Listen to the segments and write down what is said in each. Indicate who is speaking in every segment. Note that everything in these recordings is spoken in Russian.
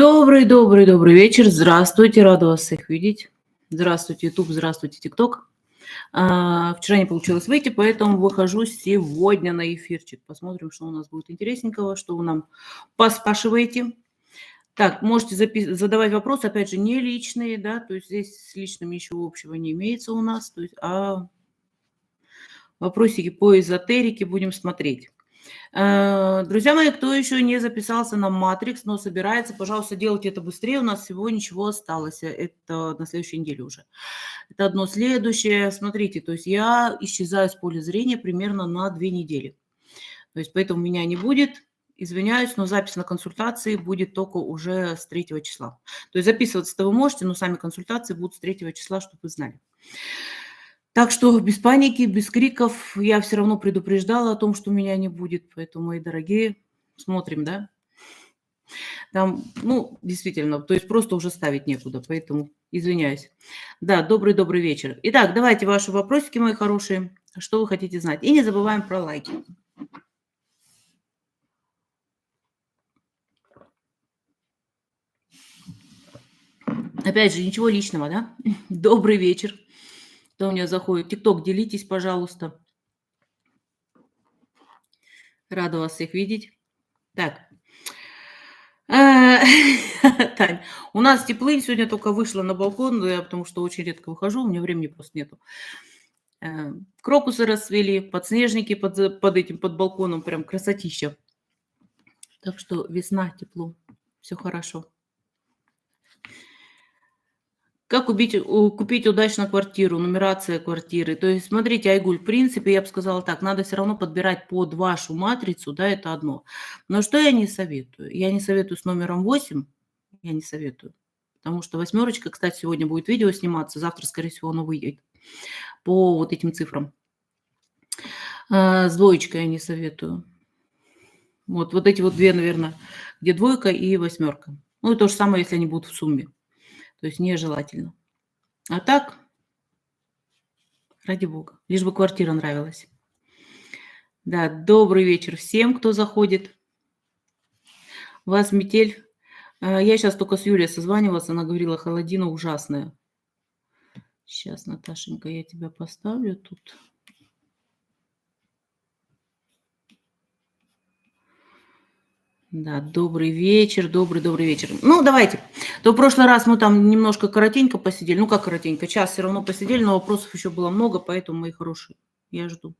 Speaker 1: Добрый вечер. Здравствуйте, рада вас всех видеть. Здравствуйте, YouTube, здравствуйте, TikTok. Вчера не получилось выйти, поэтому выхожу сегодня на эфирчик. Посмотрим, что у нас будет интересненького, что вы нам поспрашиваете. Так, можете задавать вопросы, опять же, не личные, да, то есть здесь с личным ничего общего не имеется у нас, то есть, вопросики по эзотерике будем смотреть. Друзья мои, кто еще не записался на Матрикс, но собирается, пожалуйста, делайте это быстрее. У нас всего ничего осталось. Это на следующей неделе уже. Это одно следующее. Смотрите, то есть я исчезаю с поля зрения примерно на 2 недели. То есть поэтому меня не будет. Извиняюсь, но запись на консультации будет только уже с 3 числа. То есть записываться-то вы можете, но сами консультации будут с 3 числа, чтобы вы знали. Так что без паники, без криков. Я все равно предупреждала о том, что меня не будет. Поэтому, мои дорогие, смотрим, да? Там, действительно, то есть просто уже ставить некуда, поэтому извиняюсь. Да, добрый вечер. Итак, давайте ваши вопросики, мои хорошие. Что вы хотите знать? И не забываем про лайки. Опять же, ничего личного, да? Добрый вечер. Кто у меня заходит? ТикТок, делитесь, пожалуйста. Рада вас всех видеть. Так. Тань, у нас теплынь, сегодня только вышла на балкон, потому что очень редко выхожу, у меня времени просто нету. Крокусы расцвели, подснежники под балконом, прям красотища. Так что весна, тепло, все хорошо. Как купить удачно квартиру, нумерация квартиры? То есть, смотрите, Айгуль, в принципе, я бы сказала так, надо все равно подбирать под вашу матрицу, да, это одно. Но что я не советую? Я не советую с номером 8, я не советую. Потому что 8, кстати, сегодня будет видео сниматься, завтра, скорее всего, оно выйдет по вот этим цифрам. С 2 я не советую. Вот эти вот 2, наверное, где 2 и 8. Ну и то же самое, если они будут в сумме. То есть нежелательно. А так, ради бога, лишь бы квартира нравилась. Да, добрый вечер всем, кто заходит. У вас метель. Я сейчас только с Юлей созванивалась, она говорила, холодина ужасная. Сейчас, Наташенька, я тебя поставлю тут. Да, добрый вечер, добрый вечер. Ну, давайте. То в прошлый раз мы там немножко коротенько посидели. Ну, как коротенько, час все равно посидели, но вопросов еще было много, поэтому, мои хорошие, я жду.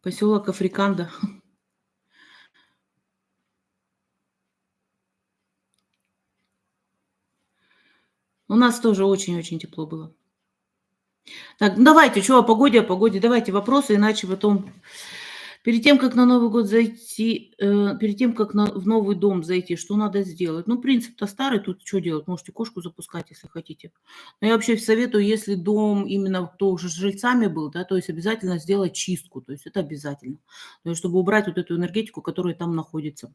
Speaker 1: Поселок Африканда. У нас тоже очень-очень тепло было. Так, давайте, что о погоде, давайте вопросы, иначе потом... Перед тем, как на Новый год зайти, перед тем, как в новый дом зайти, что надо сделать? Ну, принцип-то старый, тут что делать? Можете кошку запускать, если хотите. Но я вообще советую, если дом именно кто уже с жильцами был, да, то есть обязательно сделать чистку, то есть это обязательно. То есть чтобы убрать вот эту энергетику, которая там находится.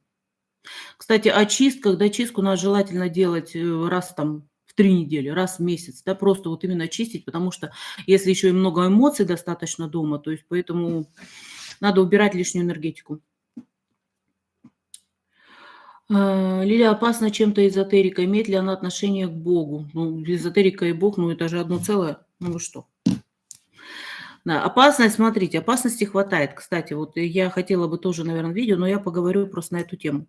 Speaker 1: Кстати, о чистках, да, чистку надо желательно делать раз там в 3 недели, раз в месяц, да, просто вот именно чистить, потому что если еще и много эмоций достаточно дома, то есть поэтому надо убирать лишнюю энергетику. Лилия, опасна чем-то эзотерика? Имеет ли она отношение к Богу? Ну, эзотерика и Бог, это же одно целое. Ну вы что? Да, опасность, смотрите, опасности хватает. Кстати, вот я хотела бы тоже, наверное, видео, но я поговорю просто на эту тему.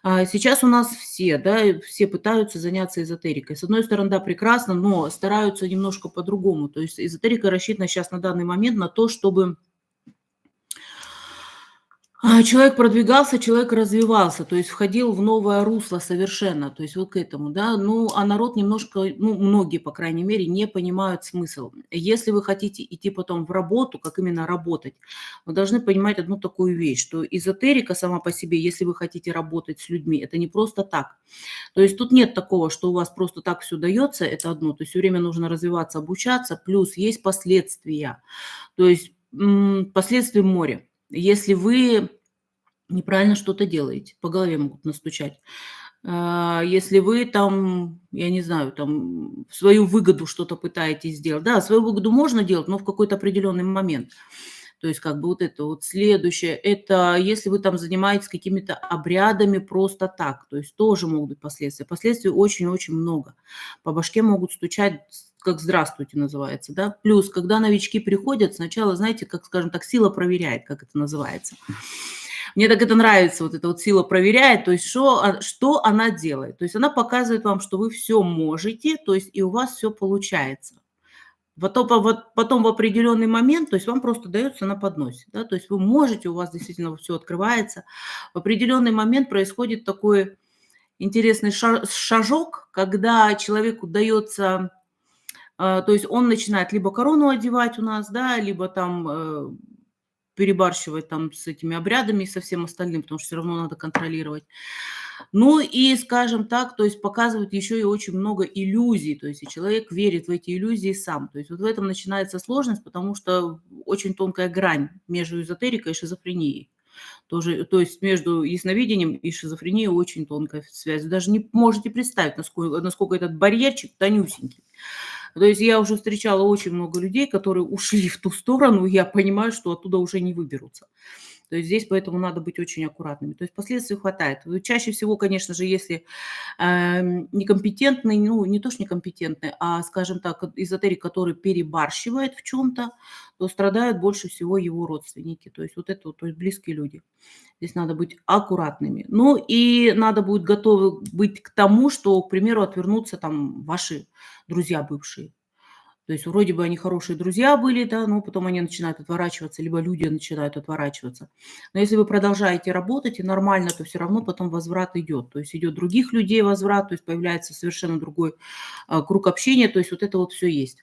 Speaker 1: Сейчас у нас все, да, все пытаются заняться эзотерикой. С одной стороны, да, прекрасно, но стараются немножко по-другому. То есть эзотерика рассчитана сейчас на данный момент на то, чтобы человек продвигался, человек развивался, то есть входил в новое русло совершенно, то есть вот к этому, да. Ну, а народ немножко, многие, по крайней мере, не понимают смысл. Если вы хотите идти потом в работу, как именно работать, вы должны понимать одну такую вещь, что эзотерика сама по себе, если вы хотите работать с людьми, это не просто так. То есть тут нет такого, что у вас просто так все дается, это одно. То есть все время нужно развиваться, обучаться, плюс есть последствия. То есть последствия море. Если вы неправильно что-то делаете, по голове могут настучать. Если вы там, я не знаю, там в свою выгоду что-то пытаетесь сделать. Да, свою выгоду можно делать, но в какой-то определенный момент. То есть как бы вот это вот. Следующее — это если вы там занимаетесь какими-то обрядами просто так, то есть тоже могут быть последствия. Последствий очень-очень много. По башке могут стучать, как "здравствуйте" называется, да. Плюс, когда новички приходят, сначала, знаете, как, скажем так, сила проверяет, как это называется. Мне так это нравится, вот эта вот сила проверяет, то есть что она делает. То есть она показывает вам, что вы все можете, то есть и у вас все получается. Вот потом в определенный момент, то есть вам просто дается на подносе, да, то есть вы можете, у вас действительно все открывается. В определенный момент происходит такой интересный шажок, когда человеку дается, то есть он начинает либо корону одевать у нас, да, либо там, перебарщивать там с этими обрядами и со всем остальным, потому что все равно надо контролировать. Ну и, скажем так, то есть показывают еще и очень много иллюзий, то есть и человек верит в эти иллюзии сам. То есть вот в этом начинается сложность, потому что очень тонкая грань между эзотерикой и шизофренией. Тоже, то есть между ясновидением и шизофренией очень тонкая связь. Вы даже не можете представить, насколько этот барьерчик тонюсенький. То есть я уже встречала очень много людей, которые ушли в ту сторону, и я понимаю, что оттуда уже не выберутся. То есть здесь поэтому надо быть очень аккуратными. То есть последствий хватает. Чаще всего, конечно же, если некомпетентный, ну, не то что некомпетентный, а, скажем так, эзотерик, который перебарщивает в чем-то, то страдают больше всего его родственники. То есть вот это вот, то есть близкие люди. Здесь надо быть аккуратными. Ну и надо будет готовы быть к тому, что, к примеру, отвернутся там ваши друзья бывшие. То есть вроде бы они хорошие друзья были, да, но потом они начинают отворачиваться, либо люди начинают отворачиваться. Но если вы продолжаете работать и нормально, то все равно потом возврат идет. То есть идет других людей возврат, то есть появляется совершенно другой круг общения, то есть вот это вот все есть.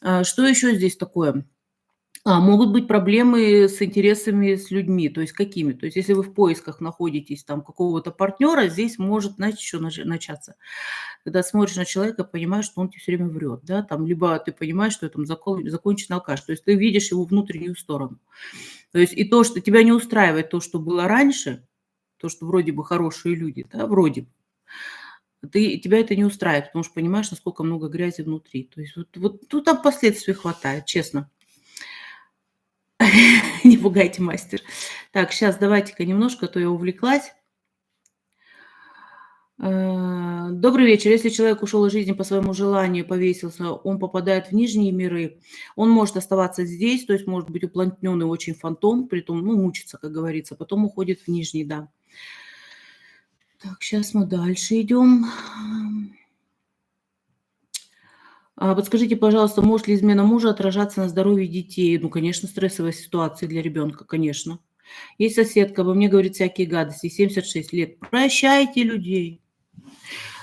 Speaker 1: Что еще здесь такое? Могут быть проблемы с интересами с людьми. То есть какими? То есть если вы в поисках находитесь там какого-то партнера, здесь может, знаете, что начаться? Когда смотришь на человека, понимаешь, что он тебе все время врет, да, там, либо ты понимаешь, что это законченный алкаш, то есть ты видишь его внутреннюю сторону. То есть и то, что тебя не устраивает, то, что было раньше, то, что вроде бы хорошие люди, да, вроде бы, тебя это не устраивает, потому что понимаешь, насколько много грязи внутри. То есть вот тут там последствий хватает, честно. Не пугайте, мастер. Так, сейчас давайте-ка немножко, а то я увлеклась. Добрый вечер. Если человек ушел из жизни по своему желанию, повесился, он попадает в нижние миры, он может оставаться здесь, то есть может быть уплотненный очень фантом, притом, ну, мучится, как говорится, потом уходит в нижний, да. Так, сейчас мы дальше идем. Подскажите, пожалуйста, может ли измена мужа отражаться на здоровье детей? Ну, конечно, стрессовая ситуация для ребенка, конечно. Есть соседка, обо мне говорит всякие гадости, 76 лет. Прощайте людей.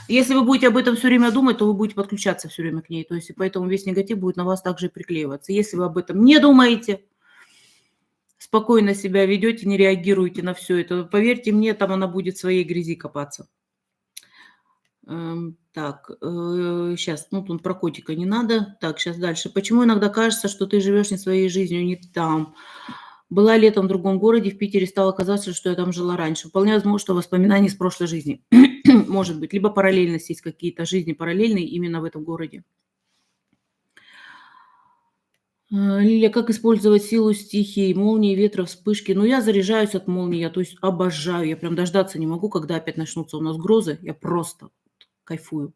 Speaker 1: Если вы будете об этом все время думать, то вы будете подключаться все время к ней. То есть и поэтому весь негатив будет на вас также и приклеиваться. Если вы об этом не думаете, спокойно себя ведете, не реагируете на все это, поверьте мне, там она будет в своей грязи копаться. Так, сейчас, ну, тут про котика не надо. Так, сейчас дальше. Почему иногда кажется, что ты живешь не своей жизнью, не там? Была летом в другом городе, в Питере, стало казаться, что я там жила раньше. Вполне возможно, что воспоминания из прошлой жизни. Может быть, либо параллельность есть какие-то жизни параллельные именно в этом городе. Лилия, как использовать силу стихий, молнии, ветра, вспышки? Ну, я заряжаюсь от молнии, я, то есть, обожаю. Я прям дождаться не могу, когда опять начнутся у нас грозы. Я просто кайфую.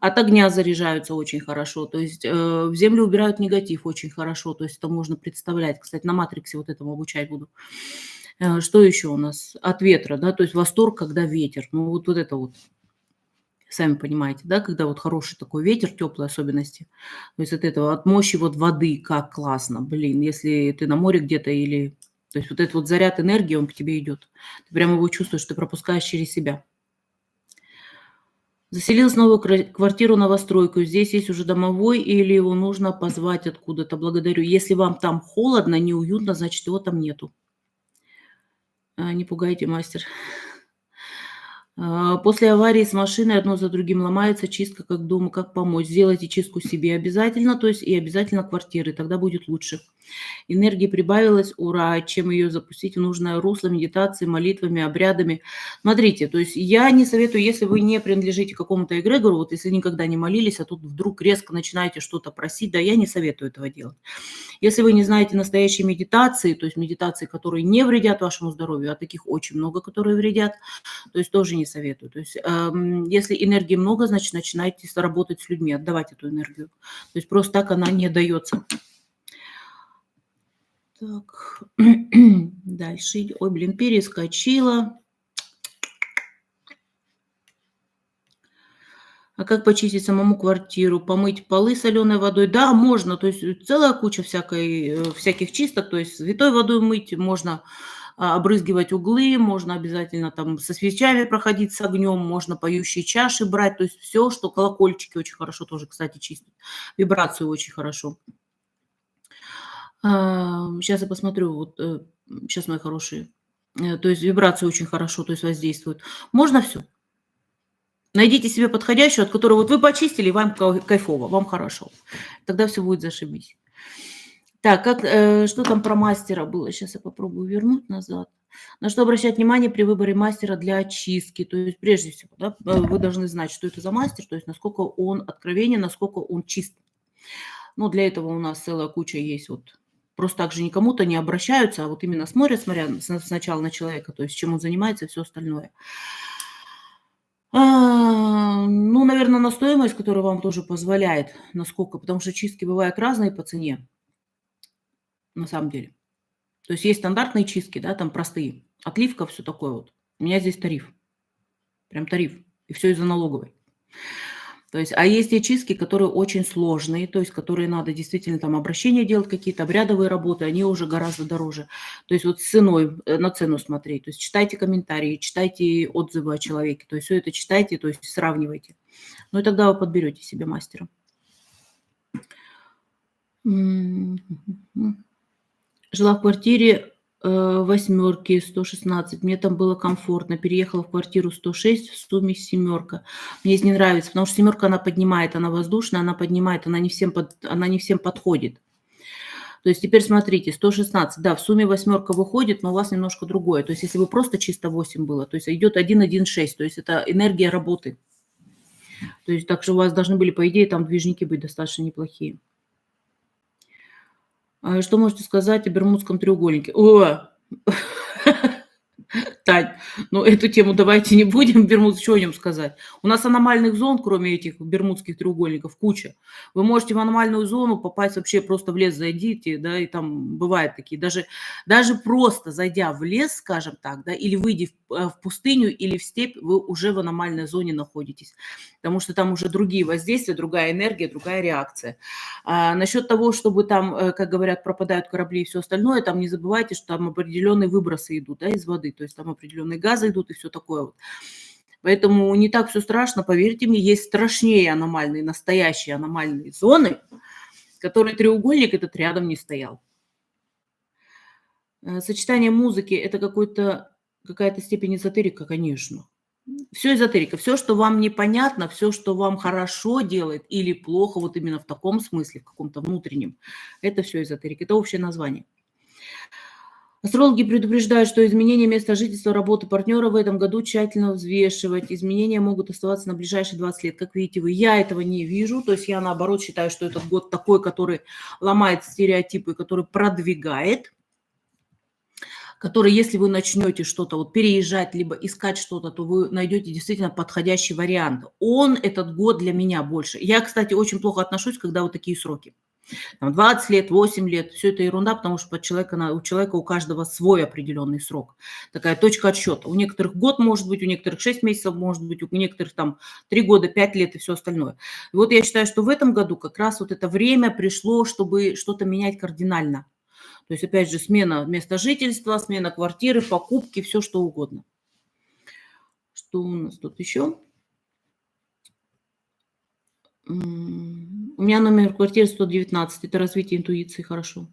Speaker 1: От огня заряжаются очень хорошо. То есть в землю убирают негатив очень хорошо. То есть это можно представлять. Кстати, на матриксе вот этому обучать буду. Что еще у нас? От ветра, да, то есть восторг, когда ветер. Ну, вот это вот. Сами понимаете, да, когда вот хороший такой ветер, теплые особенности. То есть от этого, от мощи вот воды, как классно, блин, если ты на море где-то или... То есть вот этот вот заряд энергии, он к тебе идет. Ты прямо его чувствуешь, ты пропускаешь через себя. Заселилась в новую квартиру, новостройку. Здесь есть уже домовой или его нужно позвать откуда-то? Благодарю. Если вам там холодно, неуютно, значит, его там нету. Не пугайте, мастер. После аварии с машиной одно за другим ломается, чистка как дома, как помочь. Сделайте чистку себе обязательно, то есть и обязательно квартиры, тогда будет лучше. Энергии прибавилось, ура, чем ее запустить в нужное русло медитацией, молитвами, обрядами. Смотрите, то есть я не советую, если вы не принадлежите какому-то эгрегору, вот если никогда не молились, а тут вдруг резко начинаете что-то просить, да, я не советую этого делать. Если вы не знаете настоящей медитации, то есть медитации, которые не вредят вашему здоровью, а таких очень много, которые вредят, то есть тоже не советую. То есть если энергии много, значит, начинайте работать с людьми, отдавать эту энергию. То есть просто так она не дается. Так, дальше. Ой, блин, перескочила. А как почистить самому квартиру? Помыть полы соленой водой? Да, можно. То есть целая куча всяких чисток. То есть святой водой мыть, можно обрызгивать углы, можно обязательно там со свечами проходить с огнем, можно поющие чаши брать. То есть все, что колокольчики очень хорошо тоже, кстати, чистят. Вибрацию очень хорошо. Сейчас я посмотрю, вот сейчас, мои хорошие. То есть вибрации очень хорошо, то есть воздействуют. Можно все. Найдите себе подходящую, от которой вот вы почистили, вам кайфово, вам хорошо. Тогда все будет зашибись. Так, что там про мастера было? Сейчас я попробую вернуть назад. На что обращать внимание при выборе мастера для очистки? То есть прежде всего, да, вы должны знать, что это за мастер, то есть насколько он откровенен, насколько он чист. Ну, для этого у нас целая куча есть вот. Просто так же никому-то не обращаются, а вот именно смотрят, смотря сначала на человека, то есть чем он занимается и все остальное. Ну, наверное, на стоимость, которая вам тоже позволяет, насколько, потому что чистки бывают разные по цене, на самом деле. То есть есть стандартные чистки, да, там простые, отливка, все такое вот. У меня здесь тариф, прям тариф, и все из-за налоговой. То есть, а есть те чистки, которые очень сложные, то есть которые надо действительно там обращения делать, какие-то обрядовые работы, они уже гораздо дороже. То есть вот с ценой, на цену смотреть. То есть читайте комментарии, читайте отзывы о человеке, то есть все это читайте, то есть сравнивайте. Ну и тогда вы подберете себе мастера. Жила в квартире восьмерки, 116. Мне там было комфортно. Переехала в квартиру 106, в сумме семерка. Мне здесь не нравится, потому что семерка, она поднимает, она воздушная, она поднимает, она не всем подходит. То есть теперь смотрите, 116, да, в сумме восьмерка выходит, но у вас немножко другое. То есть если бы просто чисто 8 было, то есть идет 1,1,6, то есть это энергия работы. То есть так что у вас должны были, по идее, там движники быть достаточно неплохие. Что можете сказать о Бермудском треугольнике? О! Тань, ну эту тему давайте не будем, Бермуд, что о нем сказать? У нас аномальных зон, кроме этих бермудских треугольников, куча. Вы можете в аномальную зону попасть вообще, просто в лес зайдите, да, и там бывают такие, даже просто зайдя в лес, скажем так, да, или выйдя в пустыню или в степь, вы уже в аномальной зоне находитесь, потому что там уже другие воздействия, другая энергия, другая реакция. Насчет того, чтобы там, как говорят, пропадают корабли и все остальное, там не забывайте, что там определенные выбросы идут, да, из воды, то есть там определенные газы идут и все такое вот. Поэтому не так все страшно, поверьте мне, есть страшнее аномальные, настоящие аномальные зоны, которые треугольник этот рядом не стоял. Сочетание музыки – это какая-то степень эзотерика, конечно. Все эзотерика. Все, что вам непонятно, все, что вам хорошо делает или плохо, вот именно в таком смысле, в каком-то внутреннем, это все эзотерика. Это общее название. Астрологи предупреждают, что изменение места жительства, работы партнера в этом году тщательно взвешивать. Изменения могут оставаться на ближайшие 20 лет. Как видите вы, я этого не вижу. То есть я, наоборот, считаю, что этот год такой, который ломает стереотипы, который продвигает, который, если вы начнете что-то вот переезжать, либо искать что-то, то вы найдете действительно подходящий вариант. Он этот год для меня больше. Я, кстати, очень плохо отношусь, когда вот такие сроки. Там 20 лет, 8 лет, все это ерунда, потому что у человека у каждого свой определенный срок. Такая точка отсчета. У некоторых год может быть, у некоторых 6 месяцев может быть, у некоторых там 3 года, 5 лет и все остальное. И вот я считаю, что в этом году как раз вот это время пришло, чтобы что-то менять кардинально. То есть, опять же, смена места жительства, смена квартиры, покупки, все что угодно. Что у нас тут еще? У меня номер квартиры 119. Это развитие интуиции, хорошо.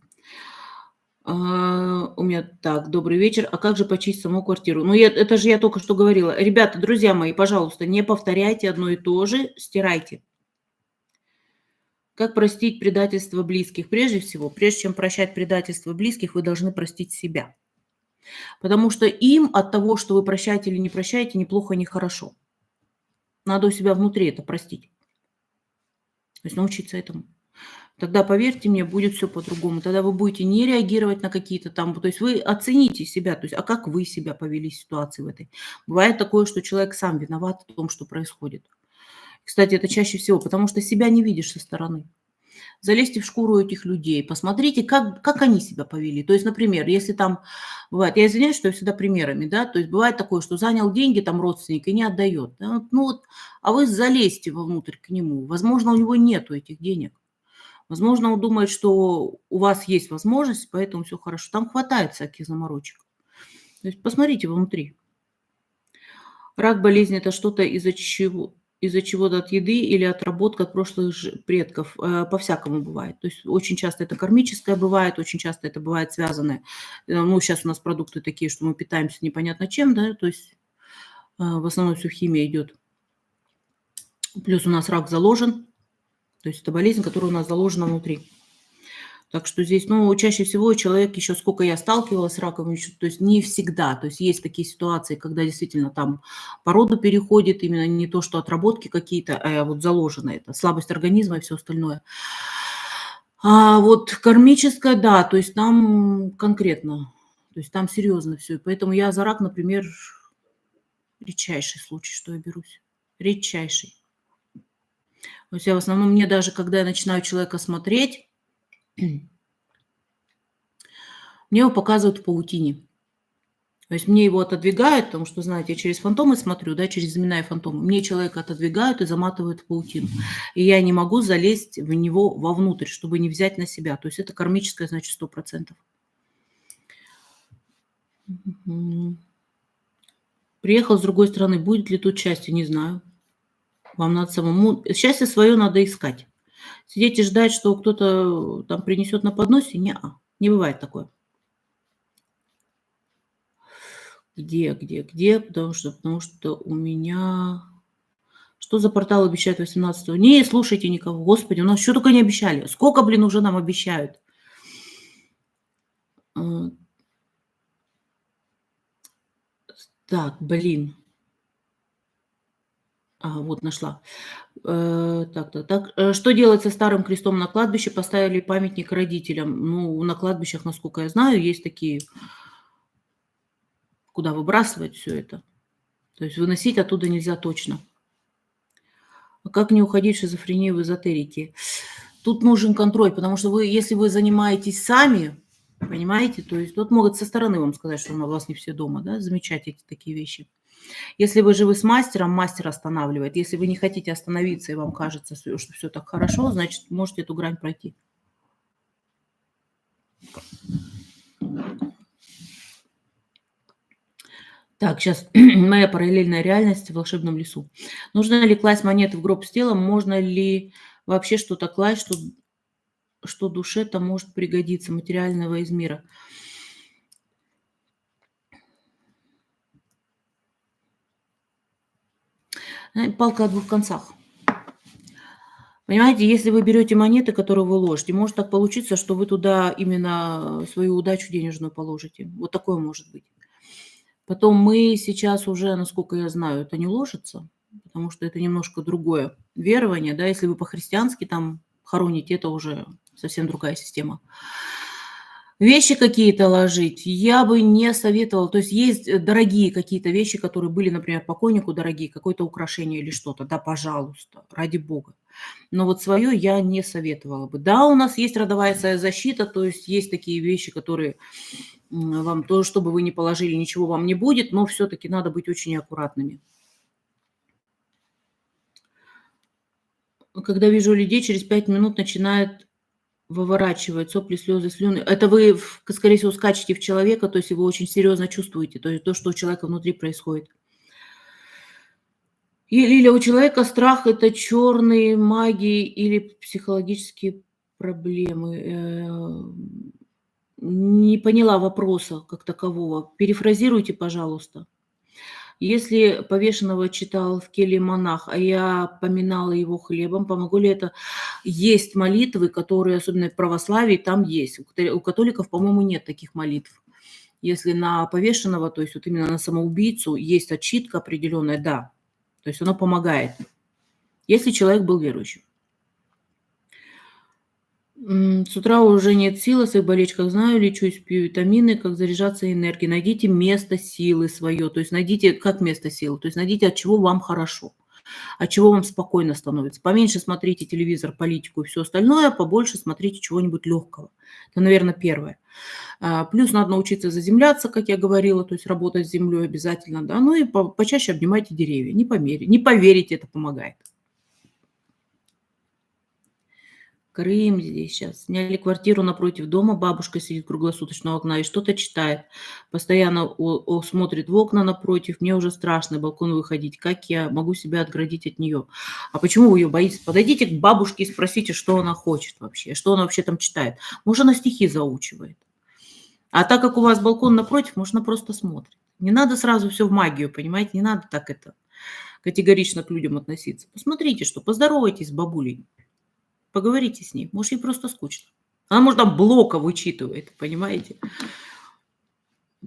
Speaker 1: У меня так, добрый вечер. А как же почистить саму квартиру? Ну, это же я только что говорила. Ребята, друзья мои, пожалуйста, не повторяйте одно и то же, стирайте. Как простить предательство близких? Прежде всего, прежде чем прощать предательство близких, вы должны простить себя. Потому что им от того, что вы прощаете или не прощаете, ни плохо, ни хорошо. Надо у себя внутри это простить. То есть научиться этому. Тогда, поверьте мне, будет все по-другому. Тогда вы будете не реагировать на какие-то там, то есть вы оцените себя, то есть, а как вы себя повели в ситуации в этой. Бывает такое, что человек сам виноват в том, что происходит. Кстати, это чаще всего, потому что себя не видишь со стороны. Залезьте в шкуру этих людей, посмотрите, как они себя повели. То есть, например, если там бывает, я извиняюсь, что я всегда примерами, да, то есть бывает такое, что занял деньги там родственник и не отдает. Да, ну вот, а вы залезьте вовнутрь к нему. Возможно, у него нету этих денег. Возможно, он думает, что у вас есть возможность, поэтому все хорошо. Там хватает всяких заморочек. То есть посмотрите внутри. Рак, болезнь — это что-то из-за чего-то от еды или отработка от прошлых предков. По-всякому бывает. То есть очень часто это кармическое бывает, очень часто это бывает связанное. Ну, сейчас у нас продукты такие, что мы питаемся непонятно чем, да, то есть в основном все химия идет. Плюс у нас рак заложен, то есть это болезнь, которая у нас заложена внутри. Так что здесь, ну, чаще всего человек, еще сколько я сталкивалась с раком, еще, то есть не всегда. То есть есть такие ситуации, когда действительно там по роду переходит, именно не то, что отработки какие-то, а вот заложено это, слабость организма и все остальное. А вот кармическое, да, то есть там конкретно, то есть там серьезно все. Поэтому я за рак, например, редчайший случай, что я берусь. Редчайший. То есть я в основном, мне даже, когда я начинаю человека смотреть, мне его показывают в паутине. То есть мне его отодвигают, потому что, знаете, я через фантомы смотрю, да, через имена и фантомы. Мне человека отодвигают и заматывают в паутину. И я не могу залезть в него вовнутрь, чтобы не взять на себя. То есть это кармическое, значит, 100%. Мгм. Приехал с другой стороны, будет ли тут счастье, не знаю. Вам надо самому... Счастье свое надо искать. Сидеть и ждать, что кто-то там принесет на подносе, не бывает такое. Где? Потому что у меня... Что за портал обещают 18-го? Не слушайте никого. Господи, у нас что только не обещали. Сколько, блин, уже нам обещают? А, так, блин. Вот нашла. Так. Что делать со старым крестом на кладбище? Поставили памятник родителям. Ну, на кладбищах, насколько я знаю, есть такие, куда выбрасывать все это. То есть выносить оттуда нельзя точно. А как не уходить в шизофрению в эзотерике? Тут нужен контроль, потому что если вы занимаетесь сами, понимаете, то есть тут могут со стороны вам сказать, что у вас не все дома, да, замечать эти такие вещи. Если вы с мастером, мастер останавливает. Если вы не хотите остановиться и вам кажется, что все так хорошо, значит, можете эту грань пройти. Так, сейчас моя параллельная реальность в волшебном лесу. Нужно ли класть монеты в гроб с телом? Можно ли вообще что-то класть, что душе-то может пригодиться, материального из мира? Палка о двух концах. Понимаете, если вы берете монеты, которые вы ложите, может так получиться, что вы туда именно свою удачу денежную положите. Вот такое может быть. Потом мы сейчас уже, насколько я знаю, это не ложится, потому что это немножко другое верование, да. Если вы по-христиански там хороните, это уже совсем другая система. Вещи какие-то ложить я бы не советовала. То есть есть, дорогие какие-то вещи, которые были, например, покойнику дорогие, какое-то украшение или что-то. Да, пожалуйста, ради бога. Но вот свое я не советовала бы. Да, у нас есть родовая защита, то есть есть такие вещи, которые, вам то, что бы вы ни положили, ничего вам не будет, но все-таки надо быть очень аккуратными. Когда вижу людей, через 5 минут начинает выворачивать сопли, слезы, слюны. Это вы, скорее всего, скачете в человека, то есть вы очень серьезно чувствуете, то есть то, что у человека внутри происходит. Или у человека страх — это черные магии или психологические проблемы. Не поняла вопроса как такового. Перефразируйте, пожалуйста. Если повешенного читал в келье монах, а я поминала его хлебом, помогло ли это? Есть молитвы, которые, особенно в православии, там есть. У католиков, по-моему, нет таких молитв. Если на повешенного, то есть вот именно на самоубийцу, есть отчитка определенная, да. То есть оно помогает, если человек был верующим. С утра уже нет сил, о своих болечках знаю, лечусь, пью витамины, как заряжаться энергией. Найдите место силы свое, то есть найдите, как место силы, то есть найдите, от чего вам хорошо, от чего вам спокойно становится. Поменьше смотрите телевизор, политику и все остальное, побольше смотрите чего-нибудь легкого. Это, наверное, первое. Плюс надо научиться заземляться, как я говорила, то есть работать с землей обязательно, да, ну и почаще обнимайте деревья, не поверите, это помогает. Крым здесь сейчас. Сняли квартиру напротив дома, бабушка сидит круглосуточно у окна и что-то читает. Постоянно смотрит в окна напротив. Мне уже страшно на балкон выходить. Как я могу себя отградить от нее? А почему вы ее боитесь? Подойдите к бабушке и спросите, что она хочет вообще, что она вообще там читает. Может, она стихи заучивает. А так как у вас балкон напротив, может, она просто смотрит. Не надо сразу все в магию, понимаете? Не надо так это категорично к людям относиться. Посмотрите, что поздоровайтесь с бабулей. Поговорите с ней. Может, ей просто скучно. Она, может, там Блока вычитывает, понимаете?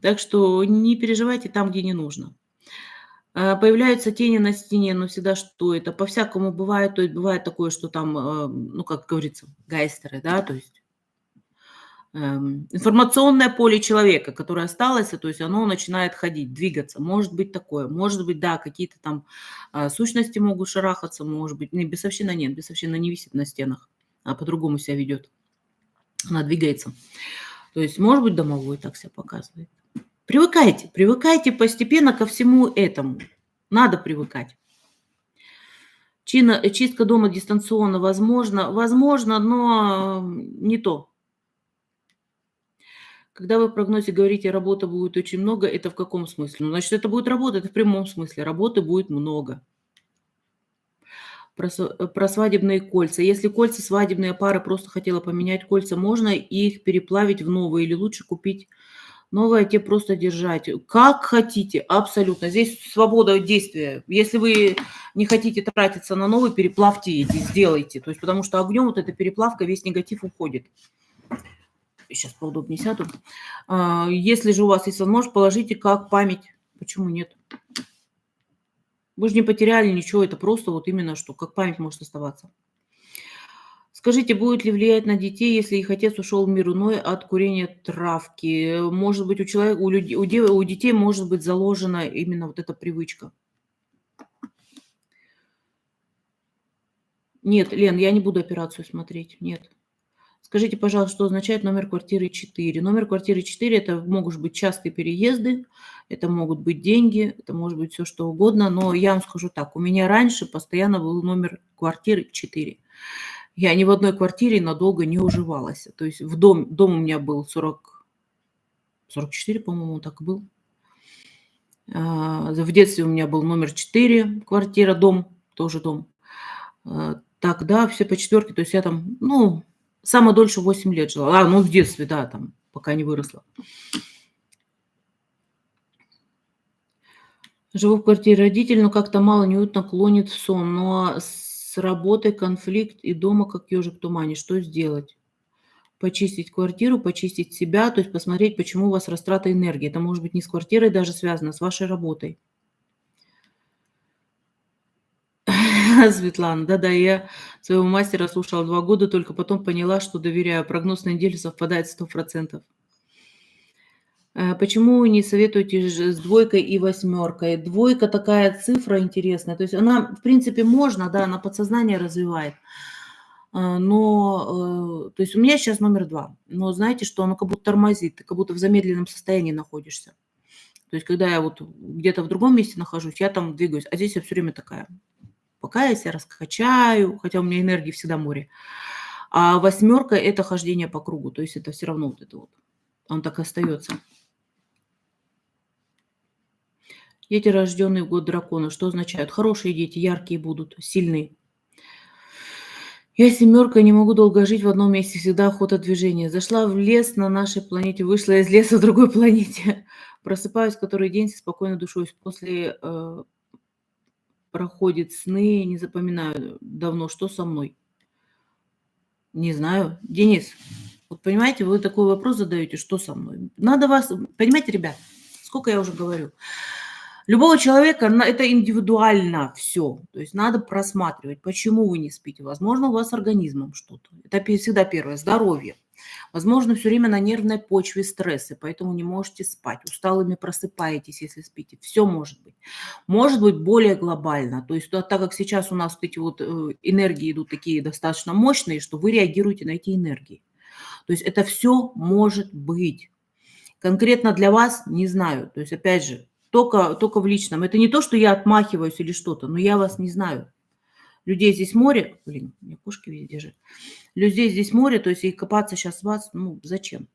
Speaker 1: Так что не переживайте там, где не нужно. Появляются тени на стене, но всегда что это? По-всякому бывает. То есть бывает такое, что там, ну, как говорится, гайстеры, да, то есть информационное поле человека, которое осталось, то есть оно начинает ходить, двигаться. Может быть такое. Может быть, да, какие-то там сущности могут шарахаться, может быть. Не, бесовщина нет, бесовщина не висит на стенах, а по-другому себя ведет. Она двигается. То есть, может быть, домовой так себя показывает. Привыкайте постепенно ко всему этому. Надо привыкать. Чистка дома дистанционно возможно, но не то. Когда вы в прогнозе говорите, работы будет очень много, это в каком смысле? Ну, значит, это будет работа, это в прямом смысле. Работы будет много. Про свадебные кольца. Если кольца свадебные, пара просто хотела поменять кольца, можно их переплавить в новые или лучше купить новое, те просто держать. Как хотите, абсолютно. Здесь свобода действия. Если вы не хотите тратиться на новый, переплавьте эти, сделайте. То есть, потому что огнем вот эта переплавка, весь негатив уходит. Сейчас поудобнее сяду. Если же у вас есть возможность, положите как память. Почему нет? Вы же не потеряли ничего, это просто вот именно что, как память может оставаться. Скажите, будет ли влиять на детей, если их отец ушел в мир иной от курения травки? Может быть, у человека, у детей может быть заложена именно вот эта привычка. Нет, Лен, я не буду операцию смотреть, нет. Скажите, пожалуйста, что означает номер квартиры 4? Номер квартиры 4 это могут быть частые переезды, это могут быть деньги, это может быть все что угодно, но я вам скажу так, у меня раньше постоянно был номер квартиры 4. Я ни в одной квартире надолго не уживалась. То есть дом у меня был 44, по-моему, он так и был. В детстве у меня был номер 4, квартира, дом, тоже дом. Так, да, все по четверке, то есть я там, ну, самое дольше 8 лет жила. Ну, в детстве, да, там, пока не выросла. Живу в квартире родителей, но как-то мало неуютно, клонит в сон. Но с работой конфликт и дома как ежик в тумане. Что сделать? Почистить квартиру, почистить себя, то есть посмотреть, почему у вас растрата энергии. Это может быть не с квартирой даже связано, с вашей работой. Светлана, да-да, я своего мастера слушала 2 года, только потом поняла, что доверяю. Прогноз на неделю совпадает 100%. Почему не советуете с двойкой и восьмеркой? Двойка такая цифра интересная. То есть она, в принципе, можно, да, она подсознание развивает. Но, то есть у меня сейчас номер 2. Но знаете, что оно как будто тормозит, ты как будто в замедленном состоянии находишься. То есть когда я вот где-то в другом месте нахожусь, я там двигаюсь, а здесь я все время такая. Пока я себя раскачаю, хотя у меня энергии всегда море. А восьмерка – это хождение по кругу, то есть это все равно вот это вот. Он так и остается. Дети, рожденные в год дракона, что означают? Хорошие дети, яркие будут, сильные. Я семерка, не могу долго жить в одном месте, всегда охота движения. Зашла в лес на нашей планете, вышла из леса в другой планете. Просыпаюсь который день со спокойной душой. После проходит сны, не запоминаю давно, что со мной. Не знаю. Денис, вот понимаете, вы такой вопрос задаете, что со мной? Надо вас, понимаете, ребят, сколько я уже говорю, любого человека это индивидуально все. То есть надо просматривать, почему вы не спите. Возможно, у вас с организмом что-то. Это всегда первое. Здоровье. Возможно, все время на нервной почве стрессы, поэтому не можете спать. Усталыми просыпаетесь, если спите. Все может быть. Может быть более глобально. То есть так как сейчас у нас вот эти вот энергии идут такие достаточно мощные, что вы реагируете на эти энергии. То есть это все может быть. Конкретно для вас не знаю. То есть, опять же, только в личном. Это не то, что я отмахиваюсь или что-то, но я вас не знаю. Людей здесь море. Блин, у меня кошки везде же. Людей здесь море, то есть и копаться сейчас в вас, ну, зачем?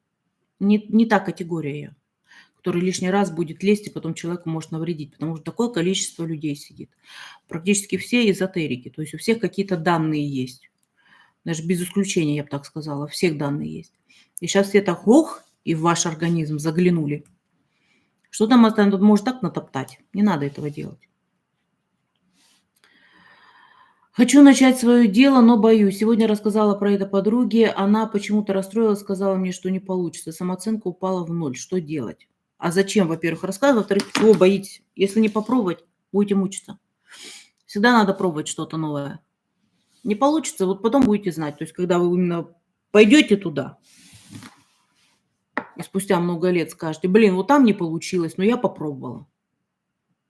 Speaker 1: Не та категория я, который лишний раз будет лезть и потом человеку может навредить, потому что такое количество людей сидит. Практически все эзотерики, то есть у всех какие-то данные есть. Даже без исключения, я бы так сказала, у всех данные есть. И сейчас все так, ох, и в ваш организм заглянули. Что там может так натоптать? Не надо этого делать. Хочу начать свое дело, но боюсь. Сегодня рассказала про это подруге. Она почему-то расстроилась, сказала мне, что не получится. Самооценка упала в ноль. Что делать? А зачем, во-первых, рассказывать? Во-вторых, чего боитесь? Если не попробовать, будете мучиться. Всегда надо пробовать что-то новое. Не получится, вот потом будете знать. То есть, когда вы именно пойдете туда, и спустя много лет скажете, блин, вот там не получилось, но я попробовала.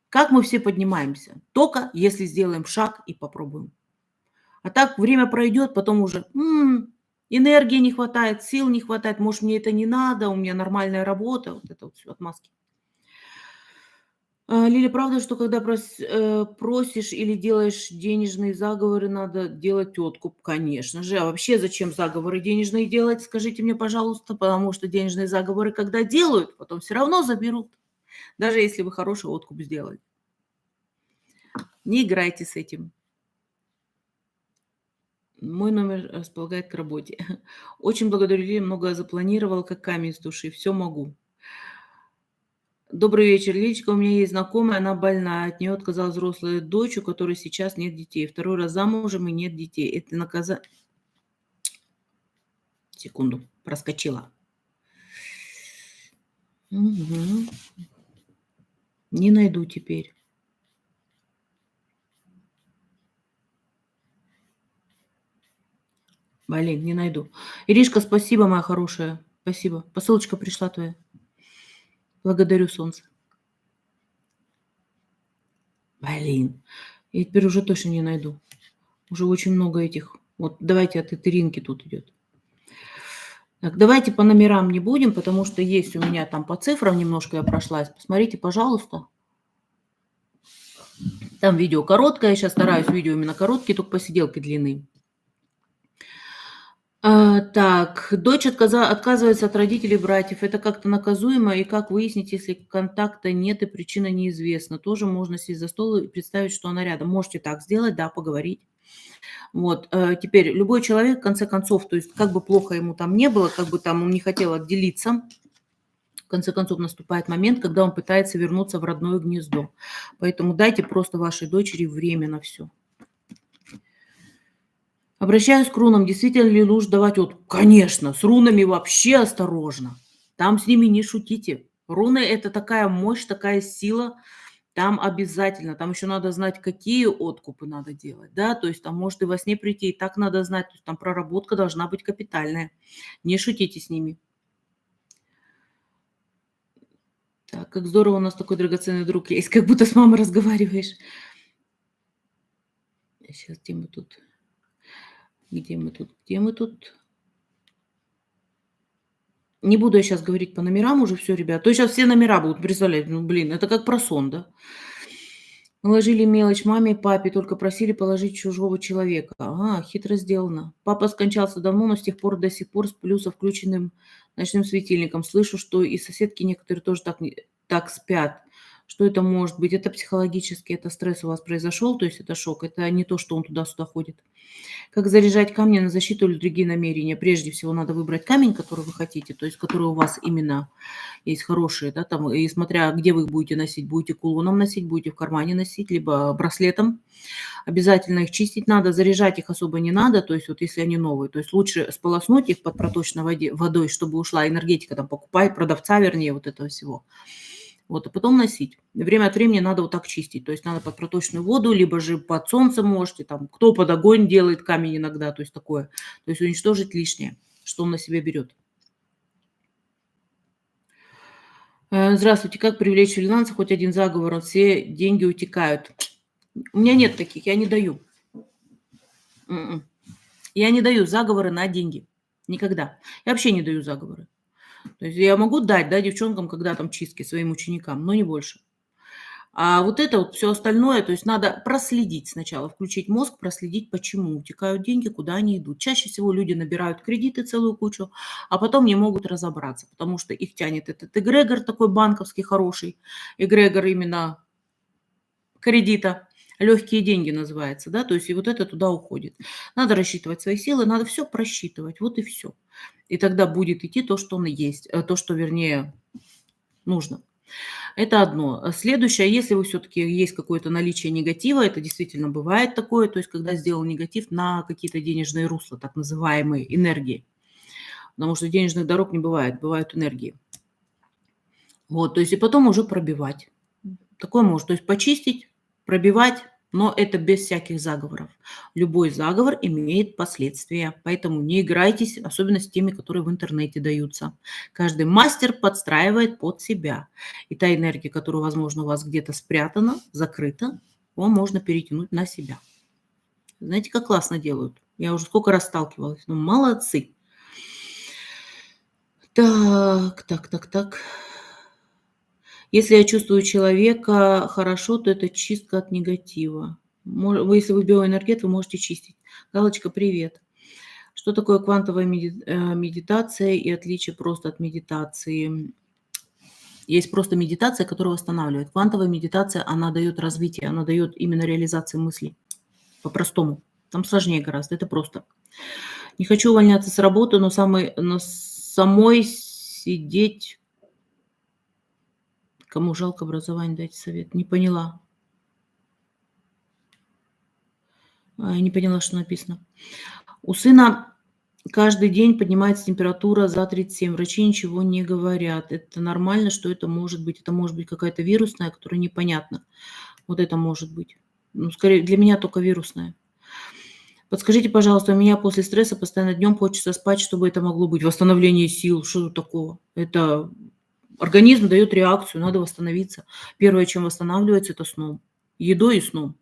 Speaker 1: Как мы все поднимаемся? Только если сделаем шаг и попробуем. А так время пройдет, потом уже энергии не хватает, сил не хватает, может, мне это не надо, у меня нормальная работа, вот это вот все отмазки. Лиля, правда, что когда просишь или делаешь денежные заговоры, надо делать откуп? Конечно же. А вообще зачем заговоры денежные делать, скажите мне, пожалуйста, потому что денежные заговоры, когда делают, потом все равно заберут, даже если вы хороший откуп сделали. Не играйте с этим. Мой номер располагает к работе. Очень благодарю, Лилия, многое запланировала, как камень с души. Все могу. Добрый вечер, Лилечка. У меня есть знакомая, она больная. От нее отказала взрослая дочь, у которой сейчас нет детей. Второй раз замужем и нет детей. Это наказание... Секунду, проскочила. Мгм. Не найду теперь. Блин, не найду. Иришка, спасибо, моя хорошая. Спасибо. Посылочка пришла твоя. Благодарю, солнце. Блин. Я теперь уже точно не найду. Уже очень много этих. Вот давайте от этой Ринки тут идет. Так, давайте по номерам не будем, потому что есть у меня там по цифрам немножко я прошлась. Посмотрите, пожалуйста. Там видео короткое. Я сейчас стараюсь видео именно короткие, только посиделки длинные. Так, дочь отказывается от родителей братьев. Это как-то наказуемо? И как выяснить, если контакта нет и причина неизвестна? Тоже можно сесть за стол и представить, что она рядом. Можете так сделать, да, поговорить. Вот, теперь любой человек, в конце концов, то есть как бы плохо ему там не было, как бы там он не хотел отделиться, в конце концов наступает момент, когда он пытается вернуться в родное гнездо. Поэтому дайте просто вашей дочери время на все. Обращаюсь к рунам. Действительно ли нужно давать откуп? Конечно, с рунами вообще осторожно. Там с ними не шутите. Руны – это такая мощь, такая сила. Там обязательно. Там еще надо знать, какие откупы надо делать. Да? То есть там может и во сне прийти, и так надо знать. То есть там проработка должна быть капитальная. Не шутите с ними. Так, как здорово, у нас такой драгоценный друг есть. Как будто с мамой разговариваешь. Сейчас, где мы тут? Где мы тут? Где мы тут? Не буду я сейчас говорить по номерам уже все, ребят. То сейчас все номера будут, представлять. Ну, блин, это как про сон, да? Положили мелочь маме и папе, только просили положить чужого человека. Ага, хитро сделано. Папа скончался давно, но с тех пор до сих пор сплю со включенным ночным светильником. Слышу, что и соседки некоторые тоже так спят. Что это может быть? Это психологически, это стресс у вас произошел, то есть это шок, это не то, что он туда-сюда ходит. Как заряжать камни на защиту или другие намерения? Прежде всего надо выбрать камень, который вы хотите, то есть который у вас именно есть хорошие, да, там, и смотря где вы их будете носить, будете кулоном носить, будете в кармане носить, либо браслетом. Обязательно их чистить надо, заряжать их особо не надо, то есть вот если они новые, то есть лучше сполоснуть их под проточной водой, чтобы ушла энергетика, там, покупать продавца, вернее, вот этого всего. Вот, а потом носить. Время от времени надо вот так чистить. То есть надо под проточную воду, либо же под солнцем можете, там, кто под огонь делает камень иногда, то есть такое. То есть уничтожить лишнее, что он на себя берет. Здравствуйте, как привлечь фриланса? Хоть один заговор, все деньги утекают. У меня нет таких, я не даю. М-м. Я не даю заговоры на деньги. Никогда. Я вообще не даю заговоры. То есть я могу дать, да, девчонкам, когда там чистки своим ученикам, но не больше. А вот это вот все остальное, то есть надо проследить сначала, включить мозг, проследить, почему утекают деньги, куда они идут. Чаще всего люди набирают кредиты целую кучу, а потом не могут разобраться, потому что их тянет этот эгрегор такой банковский хороший, эгрегор именно кредита, легкие деньги называется, да, то есть и вот это туда уходит. Надо рассчитывать свои силы, надо все просчитывать, вот и все. И тогда будет идти то, что оно есть, то, что, вернее, нужно. Это одно. Следующее, если вы все-таки есть какое-то наличие негатива, это действительно бывает такое, то есть когда сделал негатив на какие-то денежные русла, так называемые энергии. Потому что денежных дорог не бывает, бывают энергии. Вот, то есть и потом уже пробивать. Такое может, то есть почистить, пробивать, но это без всяких заговоров. Любой заговор имеет последствия, поэтому не играйтесь, особенно с теми, которые в интернете даются. Каждый мастер подстраивает под себя. И та энергия, которая, возможно, у вас где-то спрятана, закрыта, его можно перетянуть на себя. Знаете, как классно делают? Я уже сколько раз сталкивалась. Ну, молодцы. Так. Если я чувствую человека хорошо, то это чистка от негатива. Вы, если вы биоэнергет, вы можете чистить. Галочка, привет. Что такое квантовая медитация и отличие просто от медитации? Есть просто медитация, которая восстанавливает. Квантовая медитация, она дает развитие, она дает именно реализацию мыслей. По-простому. Там сложнее гораздо, это просто. Не хочу увольняться с работы, но самой сидеть. Кому жалко образование, дайте совет. Не поняла. Я не поняла, что написано. У сына каждый день поднимается температура за 37. Врачи ничего не говорят. Это нормально, что это может быть? Это может быть какая-то вирусная, которая непонятна. Вот это может быть. Ну, скорее, для меня только вирусная. Подскажите, пожалуйста, у меня после стресса постоянно днем хочется спать, чтобы это могло быть? Восстановление сил, что тут такого? Это организм дает реакцию, надо восстановиться. Первое, чем восстанавливается, это сном. Едой и сном.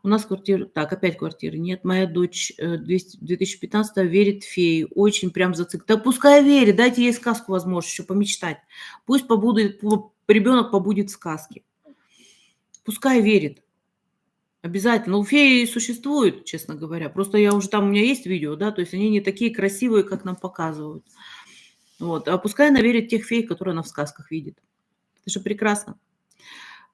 Speaker 1: У нас квартира... Так, опять квартиры. Нет, моя дочь 2015 верит в феи. Очень прям зацик. Да пускай верит, дайте ей сказку возможность еще помечтать. Пусть ребенок побудет в сказке. Пускай верит. Обязательно. Ну, феи существуют, честно говоря. Просто я уже там, у меня есть видео, да, то есть они не такие красивые, как нам показывают. Вот. А пускай она верит в тех фей, которые она в сказках видит. Это же прекрасно.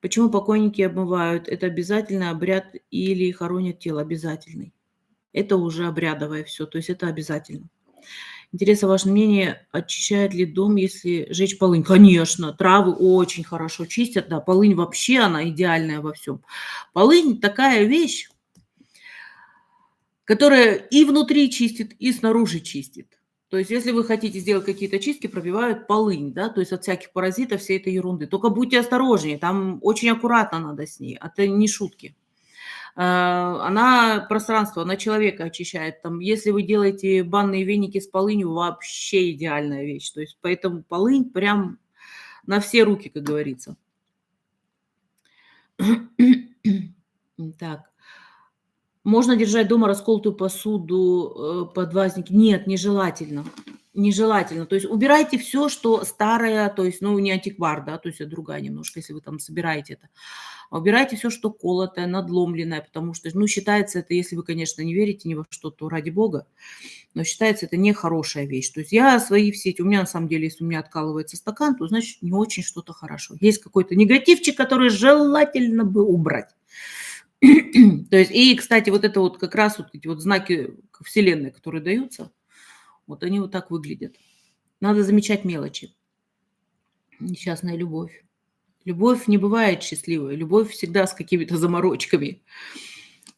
Speaker 1: Почему покойники обмывают? Это обязательный обряд или хоронят тело? Обязательный. Это уже обрядовое все, то есть это обязательно. Интересно ваше мнение, очищает ли дом, если жечь полынь? Конечно, травы очень хорошо чистят, да, полынь вообще, она идеальная во всем. Полынь такая вещь, которая и внутри чистит, и снаружи чистит. То есть если вы хотите сделать какие-то чистки, пробивают полынь, да, то есть от всяких паразитов, всей этой ерунды. Только будьте осторожнее, там очень аккуратно надо с ней, это не шутки. Она пространство, она человека очищает. Там, если вы делаете банные веники с полынью, вообще идеальная вещь. То есть поэтому полынь прям на все руки, как говорится. Так. Можно держать дома расколотую посуду, подвазники? Нет, нежелательно. Нежелательно. То есть убирайте все, что старое, то есть, ну, не антиквар, да, то есть это другая немножко, если вы там собираете это. А убирайте все, что колотое, надломленное, потому что, ну, считается это, если вы, конечно, не верите ни во что, то ради бога. но считается это нехорошая вещь. То есть я свои все эти у меня на самом деле, если у меня откалывается стакан, то значит не очень что-то хорошо. Есть какой-то негативчик, который желательно бы убрать. То есть и, кстати, вот это вот как раз вот эти вот знаки Вселенной, которые даются, вот они вот так выглядят. Надо замечать мелочи. Несчастная любовь. Любовь не бывает счастливой, любовь всегда с какими-то заморочками.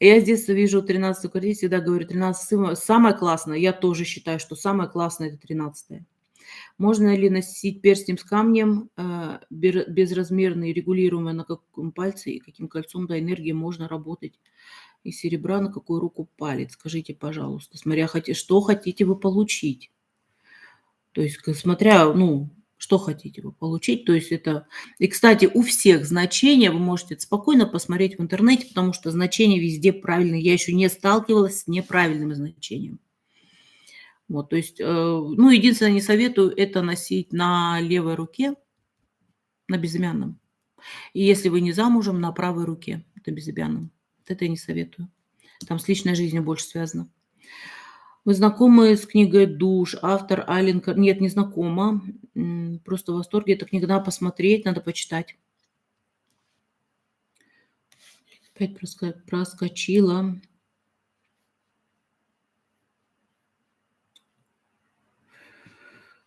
Speaker 1: Я с детства вижу 13-ю квартиру, всегда говорю: 13 самое классное. Я тоже считаю, что самое классное — это 13-е. Можно ли носить перстень с камнем, безразмерный, регулируемый на каком пальце и каким кольцом до энергии можно работать? Из серебра на какую руку палец? Скажите, пожалуйста, смотря что хотите вы получить. То есть, смотря, ну, что хотите вы получить. То есть это... И, кстати, у всех значения вы можете спокойно посмотреть в интернете, потому что значения везде правильные. Я еще не сталкивалась с неправильным значением. Вот, то есть, ну, единственное, не советую это носить на левой руке, на безымянном. И если вы не замужем, на правой руке, это безымянном. Вот это я не советую. Там с личной жизнью больше связано. Вы знакомы с книгой «Душ», автор Ален Нет, не знакома, просто в восторге. Эта книга надо посмотреть, надо почитать. Опять проскочила.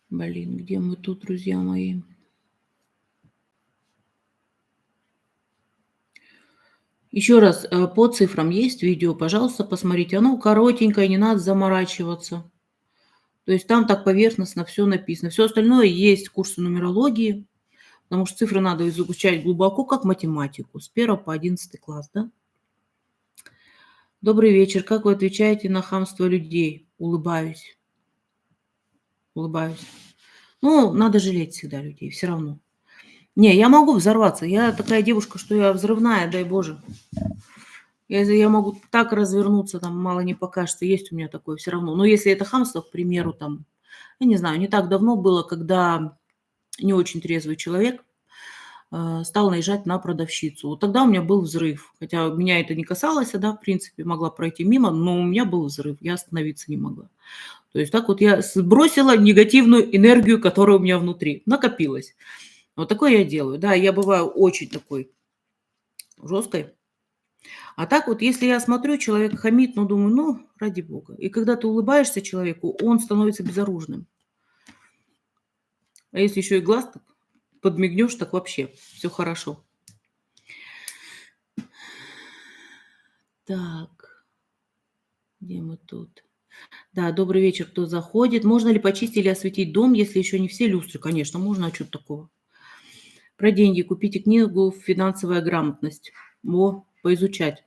Speaker 1: Блин, где мы тут, друзья мои? Еще раз, по цифрам есть видео, пожалуйста, посмотрите. Оно коротенькое, не надо заморачиваться. То есть там так поверхностно все написано. Все остальное есть курсы нумерологии, потому что цифры надо изучать глубоко, как математику, с 1 по 11 класс, да? Добрый вечер. Как вы отвечаете на хамство людей? Улыбаюсь. Улыбаюсь. Ну, надо жалеть всегда людей, все равно. Не, я могу взорваться. Я такая девушка, что я взрывная, дай боже. Я могу так развернуться, там мало не покажется. Есть у меня такое все равно. Но если это хамство, к примеру, там, я не знаю, не так давно было, когда не очень трезвый человек стал наезжать на продавщицу. Вот тогда у меня был взрыв. Хотя меня это не касалось, да, в принципе, могла пройти мимо, но у меня был взрыв. Я остановиться не могла. То есть так вот я сбросила негативную энергию, которая у меня внутри накопилась. Вот такое я делаю. Да, я бываю очень такой жесткой. А так вот, если я смотрю, человек хамит, ну, думаю, ну, ради бога. И когда ты улыбаешься человеку, он становится безоружным. А если еще и глаз так подмигнешь, так вообще все хорошо. Так, где мы тут? Да, добрый вечер, кто заходит. Можно ли почистить или осветить дом, если еще не все люстры? Конечно, можно, а что такого? Про деньги. Купите книгу «Финансовая грамотность». Поизучать.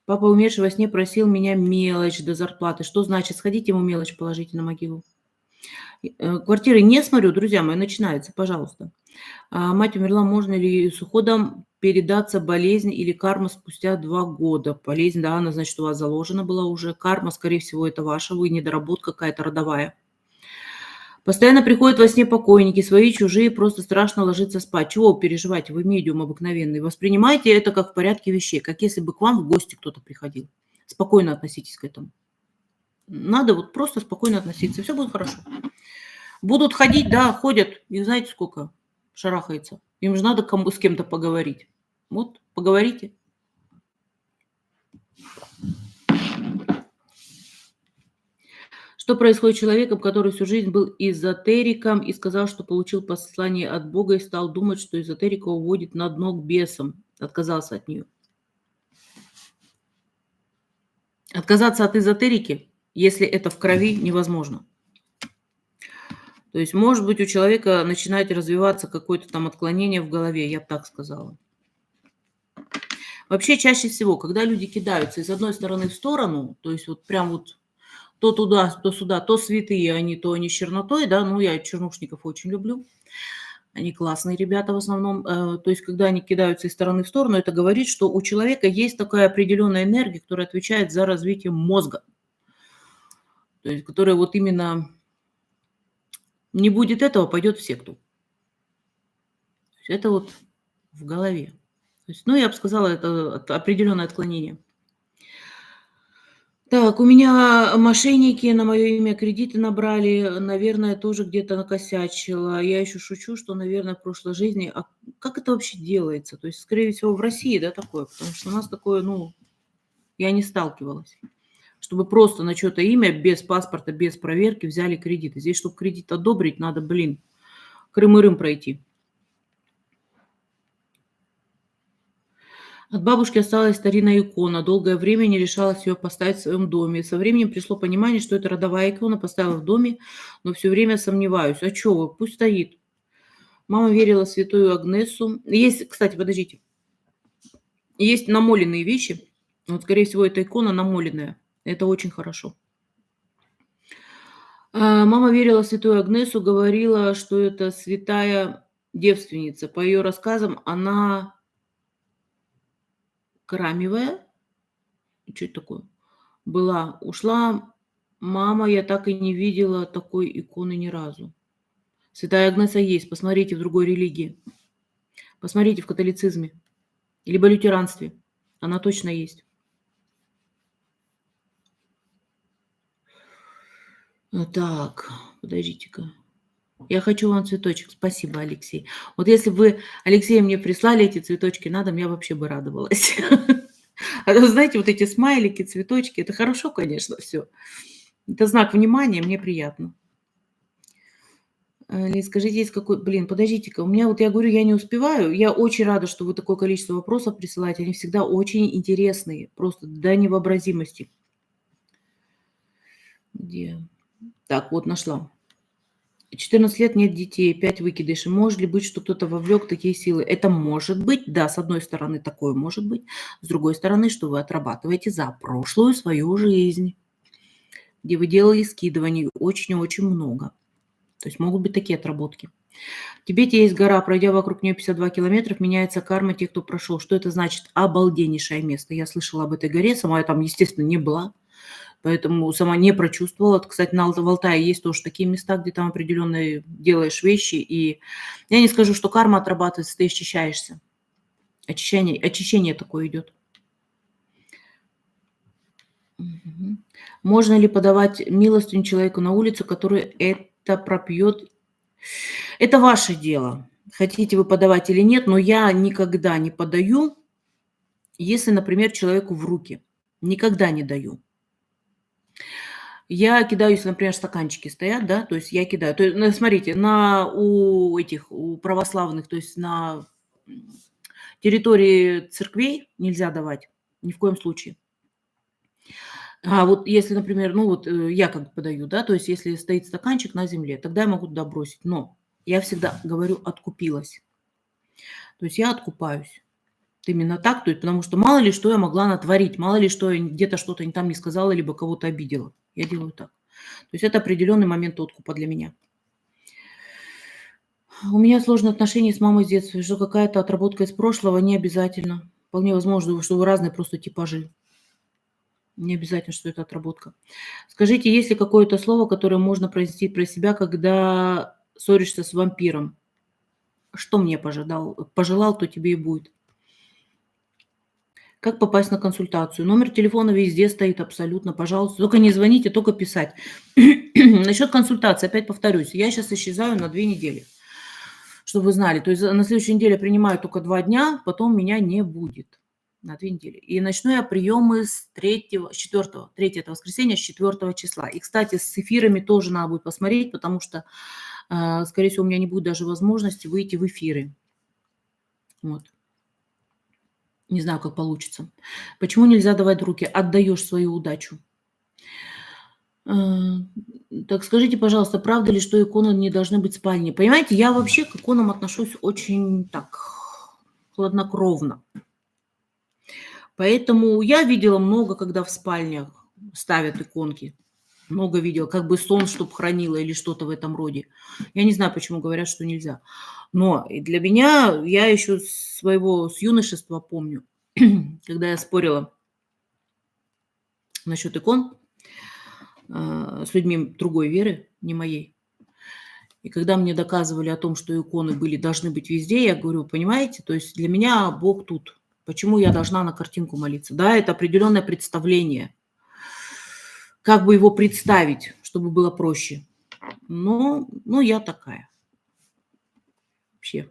Speaker 1: Папа, умерший во сне, просил меня мелочь до зарплаты. Что значит? Сходите ему мелочь положите на могилу. Квартиры не смотрю, друзья мои, начинается, пожалуйста. Мать умерла, можно ли с уходом передаться болезнь или карма спустя 2 года? Болезнь, да, она, значит, у вас заложена была уже. Карма, скорее всего, это ваша, вы недоработка какая-то родовая. Постоянно приходят во сне покойники, свои, чужие, просто страшно ложиться спать. Чего вы переживаете? Вы медиум обыкновенный. Воспринимайте это как в порядке вещей, как если бы к вам в гости кто-то приходил. Спокойно относитесь к этому. Надо вот просто спокойно относиться, и все будет хорошо. Будут ходить, да, ходят, и знаете сколько шарахается. Им же надо с кем-то поговорить. Вот, поговорите. Что происходит с человеком, который всю жизнь был эзотериком и сказал, что получил послание от Бога и стал думать, что эзотерика уводит на дно к бесам? Отказался от нее. Отказаться от эзотерики, если это в крови, невозможно. То есть, может быть, у человека начинает развиваться какое-то там отклонение в голове, я бы так сказала. Вообще, чаще всего, когда люди кидаются из одной стороны в сторону, то есть вот прям вот то туда, то сюда, то святые они, то они с чернотой, да, ну, я чернушников очень люблю. Они классные ребята в основном. То есть, когда они кидаются из стороны в сторону, это говорит, что у человека есть такая определенная энергия, которая отвечает за развитие мозга. То есть, которая вот именно не будет этого, пойдет в секту. То есть это вот в голове. То есть, ну, я бы сказала, это определенное отклонение. Так, у меня мошенники на мое имя кредиты набрали, наверное, тоже где-то накосячила. Я еще шучу, что, наверное, в прошлой жизни. А как это вообще делается? То есть, скорее всего, в России, да, такое? Потому что у нас такое, ну, я не сталкивалась. Чтобы просто на чьё-то имя без паспорта, без проверки взяли кредит. И здесь, чтобы кредит одобрить, надо, блин, Крым-Ирым пройти. От бабушки осталась старинная икона. Долгое время не решалась ее поставить в своем доме. Со временем пришло понимание, что это родовая икона, поставила в доме, но все время сомневаюсь. А чё вы, пусть стоит. Мама верила в святую Агнесу. Есть, кстати, подождите, есть намоленные вещи. Вот, скорее всего, эта икона намоленная. Это очень хорошо. Мама верила в святую Агнесу, говорила, что это святая девственница. По ее рассказам, она крамевая. Чё это такое? Была. Ушла мама, я так и не видела такой иконы ни разу. Святая Агнеса есть, посмотрите в другой религии. Посмотрите в католицизме, либо лютеранстве. Она точно есть. Так, подождите-ка. Я хочу вам цветочек. Спасибо, Алексей. Вот если бы вы, Алексей, мне прислали эти цветочки на дом, я вообще бы радовалась. А то, знаете, вот эти смайлики, цветочки, это хорошо, конечно, все. Это знак внимания, мне приятно. Лиз, скажите, есть какой... Блин, подождите-ка, у меня вот, я говорю, я не успеваю. Я очень рада, что вы такое количество вопросов присылаете. Они всегда очень интересные, просто до невообразимости. Где? Так, вот нашла. 14 лет, нет детей, 5 выкидышей. Может ли быть, что кто-то вовлек такие силы? Это может быть, да, с одной стороны, такое может быть. С другой стороны, что вы отрабатываете за прошлую свою жизнь, где вы делали скидываний очень и очень много. То есть могут быть такие отработки. В Тибете есть гора, пройдя вокруг нее 52 километров, меняется карма тех, кто прошел. Что это значит? Обалденнейшее место. Я слышала об этой горе, сама я там, естественно, не была, поэтому сама не прочувствовала. Кстати, в Алтае есть тоже такие места, где там определенные делаешь вещи. И я не скажу, что карма отрабатывается, ты очищаешься. Очищение такое идет. Мгм. Можно ли подавать милостыню человеку на улицу, который это пропьет? Это ваше дело, хотите вы подавать или нет, но я никогда не подаю, если, например, человеку в руки. Никогда не даю. Я кидаю, если, например, стаканчики стоят, да, то есть я кидаю. То есть, ну, смотрите, у православных, то есть на территории церквей нельзя давать ни в коем случае. А вот если, например, ну вот я как подаю, да, то есть если стоит стаканчик на земле, тогда я могу туда бросить. Но я всегда говорю «откупилась». То есть я откупаюсь. Именно так, то есть потому что мало ли что я могла натворить, мало ли что я где-то что-то не там не сказала, либо кого-то обидела. Я делаю так. То есть это определенный момент откупа для меня. У меня сложные отношения с мамой с детства, что какая-то отработка из прошлого не обязательно. Вполне возможно, что вы разные просто типажи. Не обязательно, что это отработка. Скажите, есть ли какое-то слово, которое можно произнести про себя, когда ссоришься с вампиром? Что мне пожелал, то тебе и будет. Как попасть на консультацию? Номер телефона везде стоит абсолютно, пожалуйста. Только не звоните, только писать. Насчет консультации, опять повторюсь, я сейчас исчезаю на 2 недели, чтобы вы знали. То есть на следующей неделе принимаю только 2 дня, потом меня не будет на 2 недели. И начну я приемы с 4, 3 это воскресенье, с 4 числа. И, кстати, с эфирами тоже надо будет посмотреть, потому что, скорее всего, у меня не будет даже возможности выйти в эфиры. Вот. Не знаю, как получится. Почему нельзя давать в руки? Отдаешь свою удачу. А, Так скажите, пожалуйста, правда ли, что иконы не должны быть в спальне? Понимаете, я вообще к иконам отношусь очень так хладнокровно. Поэтому я видела много, когда в спальнях ставят иконки. Много видела, как бы сон, чтоб хранила или что-то в этом роде. Я не знаю, почему говорят, что нельзя. Но и для меня, я еще с юношества помню, когда я спорила насчет икон с людьми другой веры, не моей. И когда мне доказывали о том, что иконы должны быть везде, я говорю, понимаете, то есть для меня Бог тут. Почему я должна на картинку молиться? Да, это определенное представление. как бы его представить, чтобы было проще. Ну, я такая. Вообще.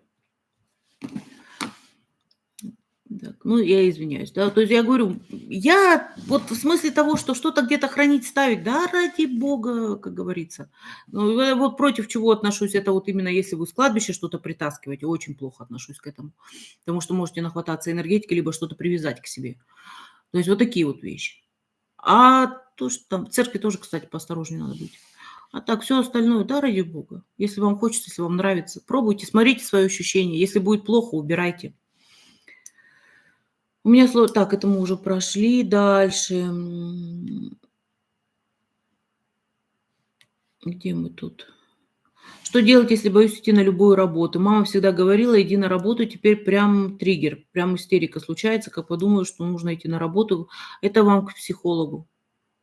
Speaker 1: Так, ну, я извиняюсь, да. То есть я говорю, я вот в смысле того, что что-то где-то хранить, ставить, да, ради бога, как говорится. Ну, я вот против чего отношусь, это вот именно если вы с кладбища что-то притаскиваете, очень плохо отношусь к этому. Потому что можете нахвататься энергетики, либо что-то привязать к себе. То есть вот такие вот вещи. А то, что там в церкви тоже, кстати, поосторожнее надо быть. А так все остальное, да, ради бога. Если вам хочется, если вам нравится, пробуйте, смотрите свои ощущения. Если будет плохо, убирайте. У меня так, это мы уже прошли. Дальше. Где мы тут? Что делать, если боюсь идти на любую работу? Мама всегда говорила: "Иди на работу". Теперь прям триггер, прям истерика случается, как подумаю, что нужно идти на работу. Это вам к психологу.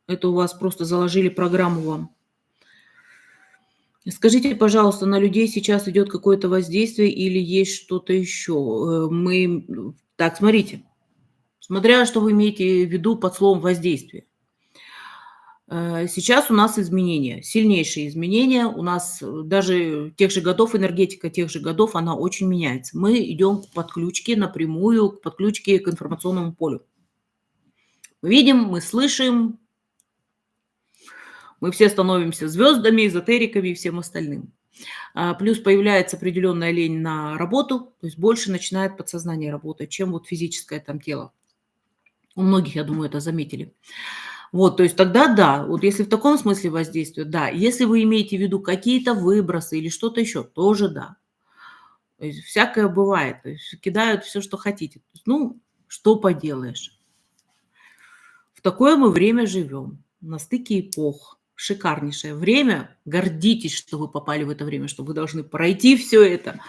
Speaker 1: Это у вас просто заложили программу вам. Скажите, пожалуйста, на людей сейчас идет какое-то воздействие или есть что-то еще? Так, смотрите, смотря что вы имеете в виду под словом воздействие. Сейчас у нас изменения, сильнейшие изменения. У нас даже тех же годов, энергетика тех же годов, она очень меняется. Мы идем к подключке напрямую, к подключке к информационному полю. Мы видим, мы слышим, мы все становимся звездами, эзотериками и всем остальным. Плюс появляется определенная лень на работу, то есть больше начинает подсознание работать, чем вот физическое там тело. У многих, я думаю, это заметили. Вот, то есть тогда да, вот если в таком смысле воздействие, да. Если вы имеете в виду какие-то выбросы или что-то еще, тоже да. То есть всякое бывает, то есть кидают все, что хотите. Ну, что поделаешь. В такое мы время живем, на стыке эпох. Шикарнейшее время. Гордитесь, что вы попали в это время, что вы должны пройти все это.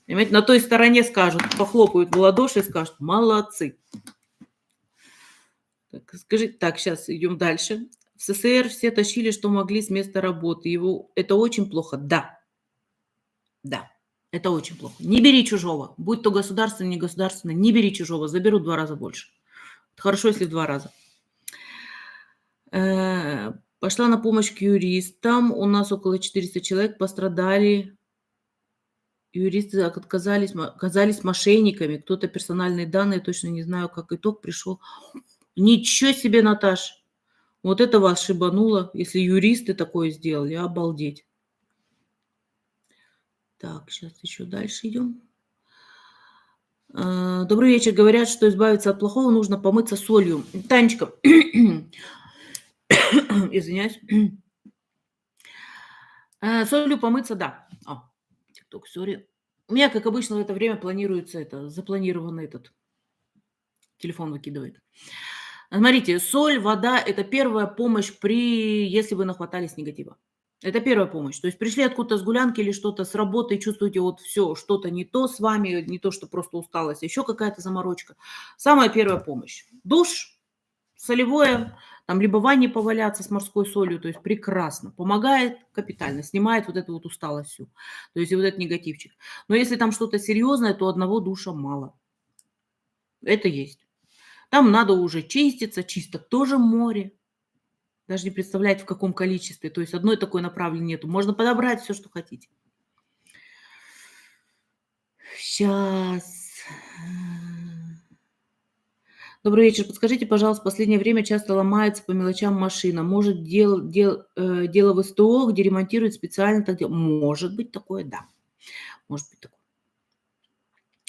Speaker 1: Понимаете, на той стороне скажут, похлопают в ладоши и скажут: молодцы. Так, скажите, так, сейчас идем дальше. В СССР все тащили, что могли с места работы. Это очень плохо. Да, да, это очень плохо. Не бери чужого. Будь то государственный, не государственный, не бери чужого. Заберут в 2 раза больше. Хорошо, если в 2 раза. Пошла на помощь к юристам. У нас около 400 человек пострадали. Юристы оказались мошенниками. Кто-то персональные данные, точно не знаю, как итог пришел. Ничего себе, Наташ! Вот это вас шибануло, если юристы такое сделали, обалдеть. Так, сейчас еще дальше идем. Добрый вечер. Говорят, что избавиться от плохого нужно помыться солью. Танечка, извиняюсь. Солью помыться, да. Тикток, сори. У меня, как обычно, в это время планируется запланирован телефон выкидывает. Смотрите, соль, вода – это первая помощь если вы нахватались негатива. Это первая помощь. То есть пришли откуда-то с гулянки или что-то с работы, и чувствуете вот все, что-то не то с вами, не то, что просто усталость, а еще какая-то заморочка. Самая первая помощь. Душ, солевое, там либо в ванне поваляться с морской солью, то есть прекрасно, помогает капитально, снимает вот эту вот усталость всю, то есть и вот этот негативчик. Но если там что-то серьезное, то одного душа мало. Это есть. Там надо уже чиститься, чисток тоже море. Даже не представляете, в каком количестве. То есть одной такой направленной нету. Можно подобрать все, что хотите. Сейчас. Добрый вечер. Подскажите, пожалуйста, в последнее время часто ломается по мелочам машина. Может, дело в СТО, где ремонтируют специально так делать? Может быть такое, да. Может быть такое.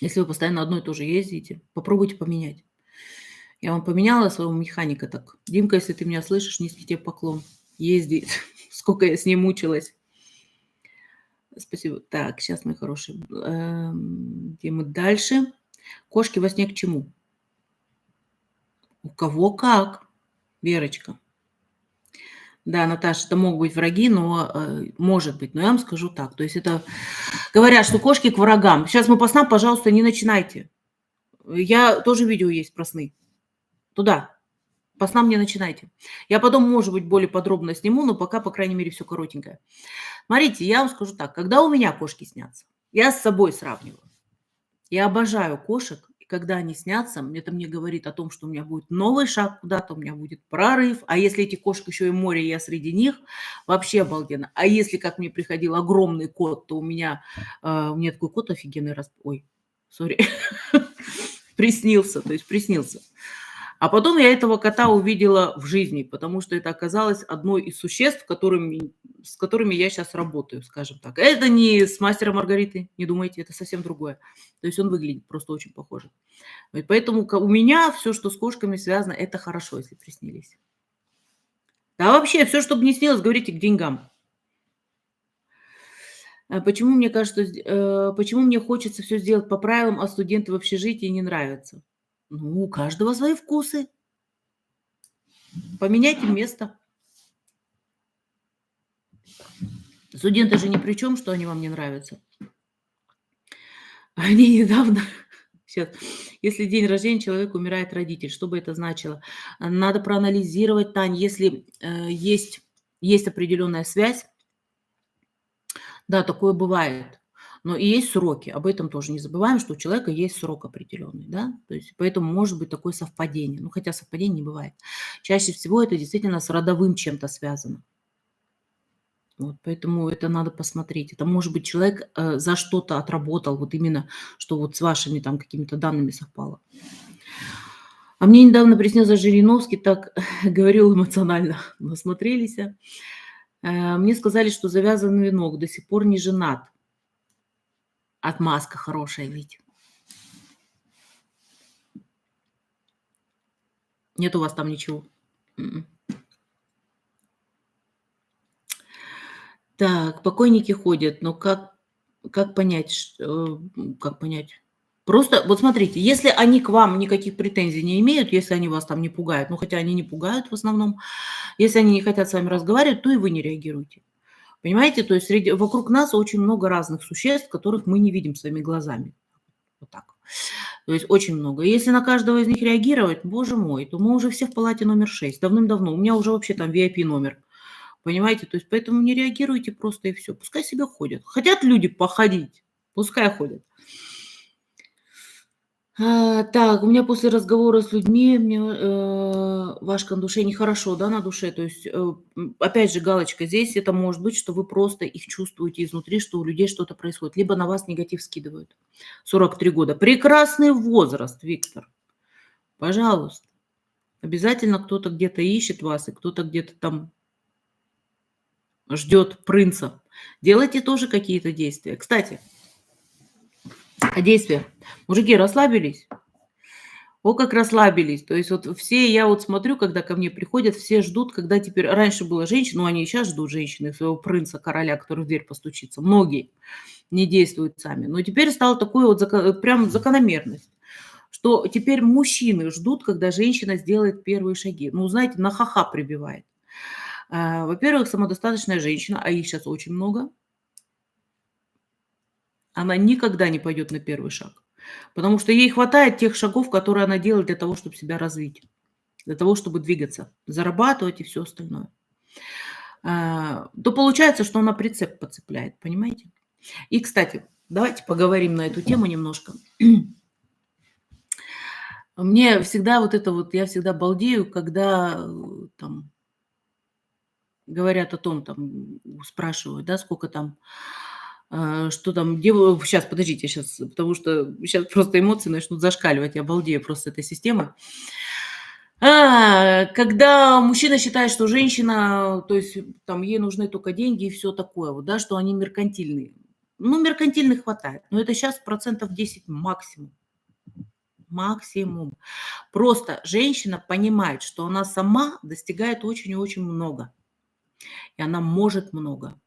Speaker 1: Если вы постоянно одно и то же ездите, попробуйте поменять. Я вам поменяла своего механика так. Димка, если ты меня слышишь, низкий тебе поклон. Ездит. Сколько я с ней мучилась. Спасибо. Так, сейчас, мои хорошие. Где мы дальше? Кошки во сне к чему? У кого как, Верочка. Да, Наташа, это могут быть враги, но может быть. Но я вам скажу так. То есть это говорят, что кошки к врагам. Сейчас мы по снам, пожалуйста, не начинайте. Я тоже видео есть про сны. Туда. По снам не начинайте. Я потом, может быть, более подробно сниму, но пока, по крайней мере, все коротенькое. Смотрите, я вам скажу так. Когда у меня кошки снятся, я с собой сравниваю. Я обожаю кошек. когда они снятся, это мне говорит о том, что у меня будет новый шаг куда-то, у меня будет прорыв. А если эти кошки еще и море, и я среди них, вообще обалденно. А если, как мне приходил огромный кот, то у меня такой кот офигенный ой, сори, приснился, то есть приснился. А потом я этого кота увидела в жизни, потому что это оказалось одной из существ, с которыми я сейчас работаю, скажем так. Это не с «Мастером и Маргаритой», не думайте, это совсем другое. То есть он выглядит просто очень похоже. Вот поэтому у меня все, что с кошками связано, это хорошо, если приснились. Да вообще, все, что бы не снилось, говорите к деньгам. Почему мне кажется, почему мне хочется все сделать по правилам, а студенты в общежитии не нравятся? Ну, у каждого свои вкусы. Поменяйте место. Студенты же ни при чем, что они вам не нравятся. Они недавно сейчас, если день рождения человека умирает родитель, что бы это значило? Надо проанализировать, Тань, если, есть определенная связь, да, такое бывает. Но и есть сроки. Об этом тоже не забываем, что у человека есть срок определенный, да. То есть поэтому может быть такое совпадение. Ну, хотя совпадений не бывает. Чаще всего это действительно с родовым чем-то связано. Вот поэтому это надо посмотреть. Это может быть человек, за что-то отработал, вот именно, что вот с вашими там какими-то данными совпало. А мне недавно приснился Жириновский, так говорил эмоционально. Насмотрелись. Мне сказали, что завязан венок, до сих пор не женат. Отмазка хорошая ведь. Нет у вас там ничего? М. Так, покойники ходят, но как понять, как понять? Просто вот смотрите, если они к вам никаких претензий не имеют, если они вас там не пугают, ну, хотя они не пугают в основном, если они не хотят с вами разговаривать, то и вы не реагируйте. Понимаете? То есть вокруг нас очень много разных существ, которых мы не видим своими глазами. Вот так. То есть очень много. И если на каждого из них реагировать, боже мой, то мы уже все в палате номер 6 давным-давно. У меня уже вообще там VIP номер. Понимаете? То есть поэтому не реагируйте просто и все. Пускай себе ходят. Хотят люди походить, пускай ходят. Так, у меня после разговора с людьми, мне, Вашка на душе нехорошо, да, на душе. То есть, опять же, галочка здесь, это может быть, что вы просто их чувствуете изнутри, что у людей что-то происходит, либо на вас негатив скидывают. 43 года. Прекрасный возраст, Виктор. Пожалуйста. Обязательно кто-то где-то ищет вас, и кто-то где-то там ждет принца. Делайте тоже какие-то действия. Кстати, действия. Мужики расслабились? О, как расслабились. То есть вот все, я вот смотрю, когда ко мне приходят, все ждут, когда теперь... Раньше была женщина, ну они и сейчас ждут женщины, своего принца, короля, который в дверь постучится. Многие не действуют сами. Но теперь стала такой вот прям закономерность, что теперь мужчины ждут, когда женщина сделает первые шаги. Ну, знаете, на ха-ха прибивает. Во-первых, самодостаточная женщина, а их сейчас очень много, она никогда не пойдет на первый шаг. Потому что ей хватает тех шагов, которые она делает для того, чтобы себя развить, для того, чтобы двигаться, зарабатывать и все остальное. То получается, что она прицеп подцепляет, понимаете? И, кстати, давайте поговорим на эту тему немножко. Мне всегда вот это вот, я всегда балдею, когда там говорят о том, там спрашивают, да, сколько там, что там, сейчас, подождите, сейчас, потому что сейчас просто эмоции начнут зашкаливать, я балдею просто этой системы. Когда мужчина считает, что женщина, то есть там ей нужны только деньги и все такое, вот, да, что они меркантильные. Ну, меркантильных хватает, но это сейчас 10% максимум. Максимум. Просто женщина понимает, что она сама достигает очень и очень много. И она может много.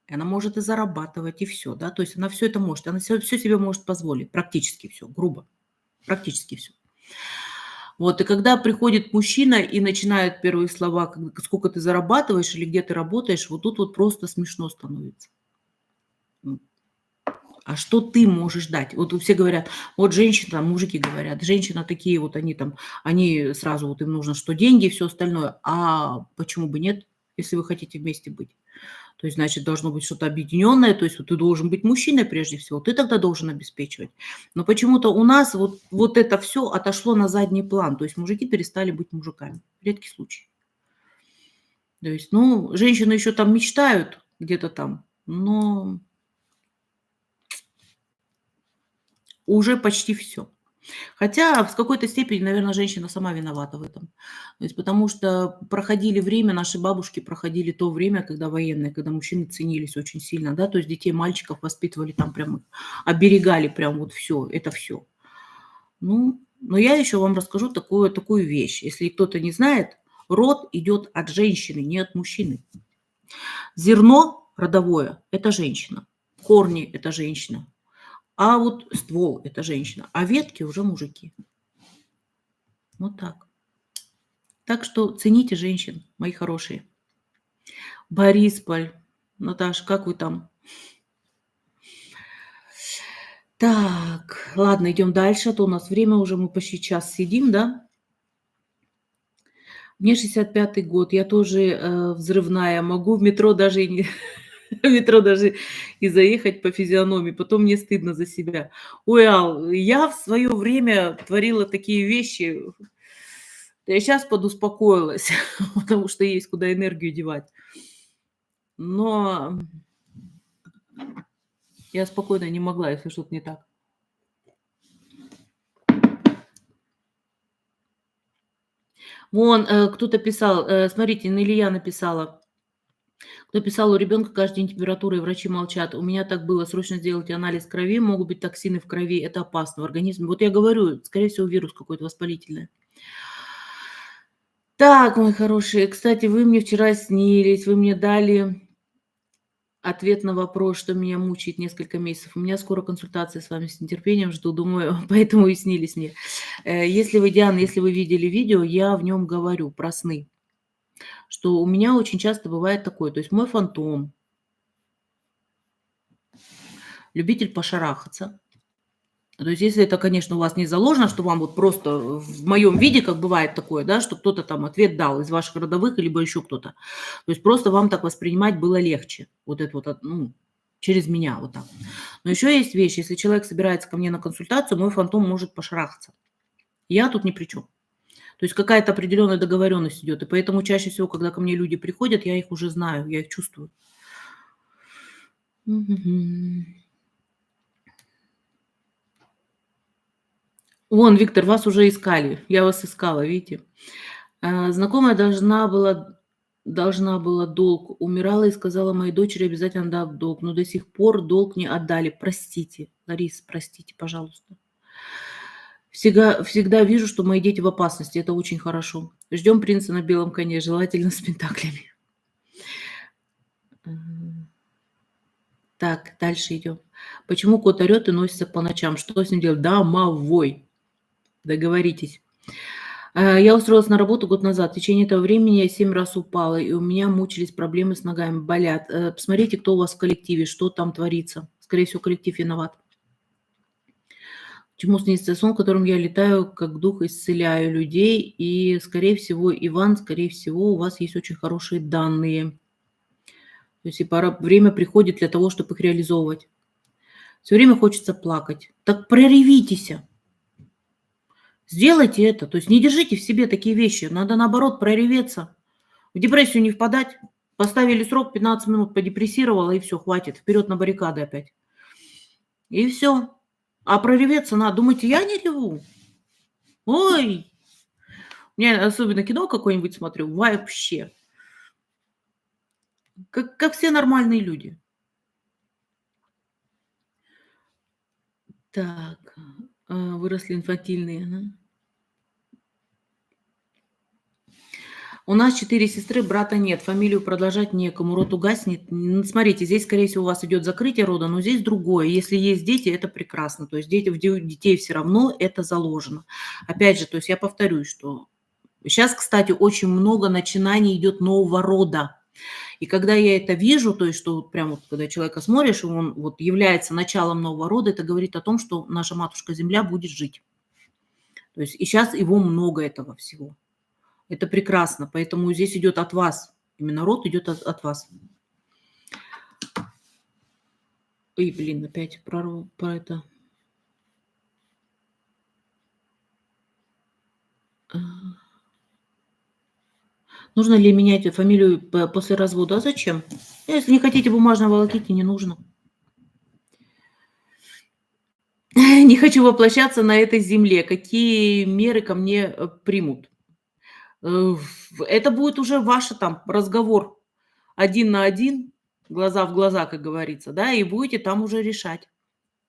Speaker 1: И она может и зарабатывать, и все, да. То есть она все это может. Она все себе может позволить. Практически все, грубо. Практически все. Вот, и когда приходит мужчина и начинает первые слова, сколько ты зарабатываешь или где ты работаешь, вот тут вот просто смешно становится. А что ты можешь дать? Вот все говорят, вот женщина, там, мужики говорят, женщина такие вот, они там, они сразу вот им нужно, что деньги и все остальное. А почему бы нет, если вы хотите вместе быть? То есть, значит, должно быть что-то объединенное, то есть вот ты должен быть мужчиной прежде всего, ты тогда должен обеспечивать. Но почему-то у нас вот это все отошло на задний план, то есть мужики перестали быть мужиками. Редкий случай. То есть, ну, женщины еще там мечтают где-то там, но уже почти все. Хотя в какой-то степени, наверное, женщина сама виновата в этом. То есть потому что проходили время, наши бабушки проходили то время, когда военные, когда мужчины ценились очень сильно, да, то есть детей, мальчиков воспитывали там прям, оберегали прям вот все, это все. Ну, но я еще вам расскажу такую вещь. Если кто-то не знает, род идет от женщины, не от мужчины. Зерно родовое– это женщина, корни– это женщина, а вот ствол– это женщина, а ветки уже мужики. Вот так. Так что цените женщин, мои хорошие. Борисполь. Наташ, как вы там? Так, ладно, идем дальше, а то у нас время уже, мы почти час сидим, да? Мне 65-й год, я тоже взрывная, могу в метро даже и не в метро даже и заехать по физиономии, потом мне стыдно за себя. Ой, Ал, я в свое время творила такие вещи, я сейчас подуспокоилась, потому что есть куда энергию девать. Но я спокойно не могла, если что-то не так. Вон, кто-то писал, смотрите, Илья написала. Кто писал: "У ребенка каждый день температура, и врачи молчат". У меня так было: срочно сделайте анализ крови, могут быть токсины в крови, это опасно в организме. Вот я говорю, скорее всего, вирус какой-то воспалительный. Так, мои хорошие, кстати, вы мне вчера снились, вы мне дали ответ на вопрос, что меня мучает несколько месяцев. У меня скоро консультация с вами, с нетерпением жду, думаю, поэтому и снились мне. Если вы, Диана, если вы видели видео, я в нем говорю про сны, что у меня очень часто бывает такое, то есть мой фантом, любитель пошарахаться. То есть если это, конечно, у вас не заложено, что вам вот просто в моем виде, как бывает такое, да, что кто-то там ответ дал из ваших родовых, либо еще кто-то. То есть просто вам так воспринимать было легче. Вот это вот, ну, через меня вот так. Но еще есть вещь, если человек собирается ко мне на консультацию, мой фантом может пошарахаться. Я тут ни при чем. То есть какая-то определенная договоренность идет. И поэтому чаще всего, когда ко мне люди приходят, я их уже знаю, я их чувствую. Мгм. Вон, Виктор, вас уже искали. Я вас искала, видите? Знакомая должна была долг, умирала и сказала моей дочери: "Обязательно дам долг", но до сих пор долг не отдали. Простите, Ларис, простите, пожалуйста. Всегда вижу, что мои дети в опасности. Это очень хорошо. Ждем принца на белом коне, желательно с пентаклями. М. Так, дальше идем. Почему кот орет и носится по ночам? Что с ним делать? Домовой. Договоритесь. Я устроилась на работу год назад. В течение этого времени я 7 раз упала, и у меня мучились проблемы с ногами, болят. Посмотрите, кто у вас в коллективе, что там творится. Скорее всего, коллектив виноват. Чему снится сон, в котором я летаю, как дух, исцеляю людей. И, скорее всего, Иван, скорее всего, у вас есть очень хорошие данные. То есть и время приходит для того, чтобы их реализовывать. Все время хочется плакать. Так проревитесь. Сделайте это. То есть не держите в себе такие вещи. Надо, наоборот, прореветься. В депрессию не впадать. Поставили срок 15 минут, подепрессировала, и все, хватит. Вперед на баррикады опять. И все. А прореветься надо. Думаете, я не реву? Ой! Я особенно кино какое-нибудь смотрю. Вообще. Как все нормальные люди. Так. Выросли инфантильные. Ага. У нас 4 сестры, брата нет, фамилию продолжать некому, род угаснет. Смотрите, здесь, скорее всего, у вас идет закрытие рода, но здесь другое. Если есть дети, это прекрасно. То есть детей все равно это заложено. Опять же, то есть я повторюсь, что сейчас, кстати, очень много начинаний идет нового рода. И когда я это вижу, то есть что вот прям вот когда человека смотришь, и он вот является началом нового рода, это говорит о том, что наша матушка Земля будет жить. То есть и сейчас его много этого всего. Это прекрасно, поэтому здесь идет от вас. Именно род идет от вас. Ой, блин, опять про это. А, Нужно ли менять фамилию после развода? А зачем? Если не хотите бумажной волокиты, не нужно. Не хочу воплощаться на этой земле. Какие меры ко мне примут? Это будет уже ваш там разговор один на один, глаза в глаза, как говорится, да, и будете там уже решать.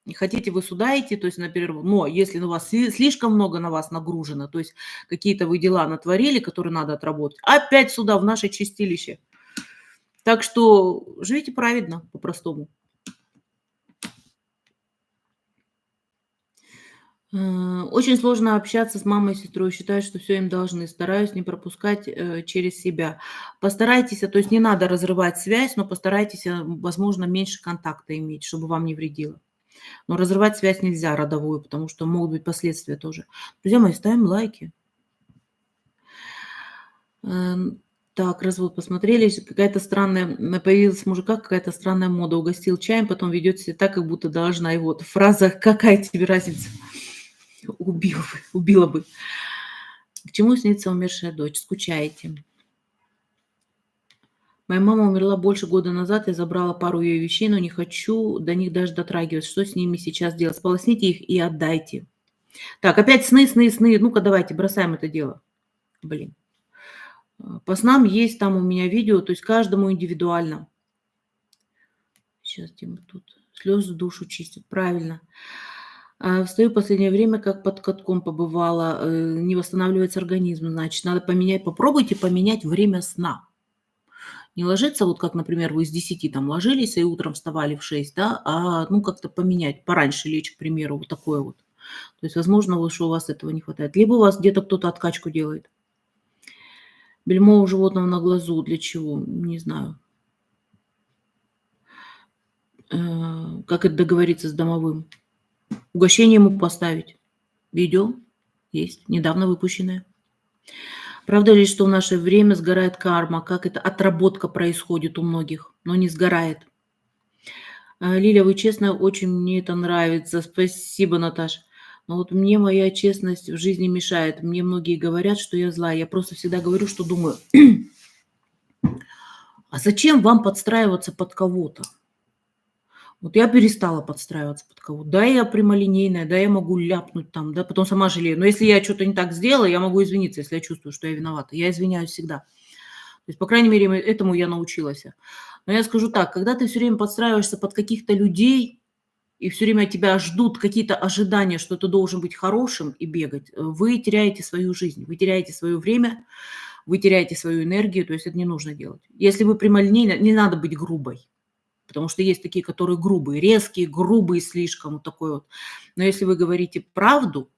Speaker 1: Не хотите вы сюда идти, то есть на перерыв. Но если у вас слишком много на вас нагружено, то есть какие-то вы дела натворили, которые надо отработать, опять сюда, в наше чистилище. Так что живите праведно, по-простому. Очень сложно общаться с мамой и сестрой. Считаю, что все им должны. Стараюсь не пропускать, через себя. Постарайтесь, то есть не надо разрывать связь, но постарайтесь, возможно, меньше контакта иметь, чтобы вам не вредило. Но разрывать связь нельзя родовую, потому что могут быть последствия тоже. Друзья мои, ставим лайки. Так, развод посмотрели. Какая-то странная, появилась у мужика какая-то странная мода. Угостил чаем, потом ведет себя так, как будто должна. И вот фраза «какая тебе разница?» Убила бы. К чему снится умершая дочь? Скучаете. Моя мама умерла больше года назад, я забрала пару ее вещей, но не хочу до них даже дотрагиваться. Что с ними сейчас делать? Сполосните их и отдайте. Так, опять сны, сны, сны. Ну-ка, давайте, бросаем это дело. Блин. По снам есть там у меня видео, то есть каждому индивидуально. Сейчас, где мы тут? Слезы душу чистят, правильно. Встаю в последнее время, как под катком побывала, не восстанавливается организм, значит, надо поменять, попробуйте поменять время сна. Не ложиться, вот как, например, вы с 10 там ложились и утром вставали в 6, да, ну, как-то поменять, пораньше лечь, к примеру, вот такое вот. То есть, возможно, вот что у вас этого не хватает. Либо у вас где-то кто-то откачку делает. Бельмо у животного на глазу для чего? Не знаю. Как это договориться с домовым? Угощение ему поставить. Видео есть, недавно выпущенное. Правда ли, что в наше время сгорает карма? Как это отработка происходит у многих, но не сгорает? Лиля, вы честно, очень мне это нравится. Спасибо, Наташ. Но вот мне моя честность в жизни мешает. Мне многие говорят, что я злая. Я просто всегда говорю, что думаю. А зачем вам подстраиваться под кого-то? Вот я перестала подстраиваться под кого-то. Да, я прямолинейная, да, я могу ляпнуть там, да, потом сама жалею. Но если я что-то не так сделала, я могу извиниться, если я чувствую, что я виновата. Я извиняюсь всегда. То есть, по крайней мере, этому я научилась. Но я скажу так, когда ты все время подстраиваешься под каких-то людей, и все время от тебя ждут какие-то ожидания, что ты должен быть хорошим и бегать, вы теряете свою жизнь, вы теряете свое время, вы теряете свою энергию, то есть это не нужно делать. Если вы прямолинейно, не надо быть грубой. Потому что есть такие, которые грубые, резкие, грубые слишком, вот такой вот. Но если вы говорите правду,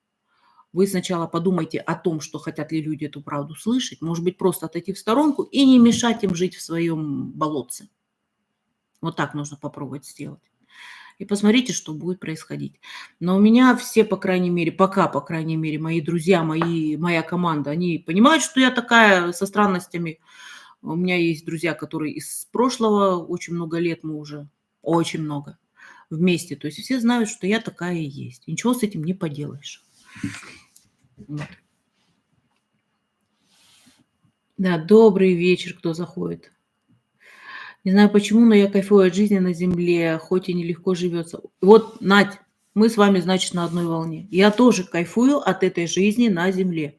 Speaker 1: вы сначала подумайте о том, что хотят ли люди эту правду слышать. Может быть, просто отойти в сторонку и не мешать им жить в своем болотце. Вот так нужно попробовать сделать. И посмотрите, что будет происходить. Но у меня все, по крайней мере, пока, по крайней мере, мои друзья, моя команда, они понимают, что я такая со странностями. У меня есть друзья, которые из прошлого, очень много лет мы уже, очень много вместе. То есть все знают, что я такая и есть. И ничего с этим не поделаешь. Вот. Да, добрый вечер, кто заходит. Не знаю почему, но я кайфую от жизни на земле, хоть и нелегко живется. Вот, Надь, мы с вами, значит, на одной волне. Я тоже кайфую от этой жизни на земле.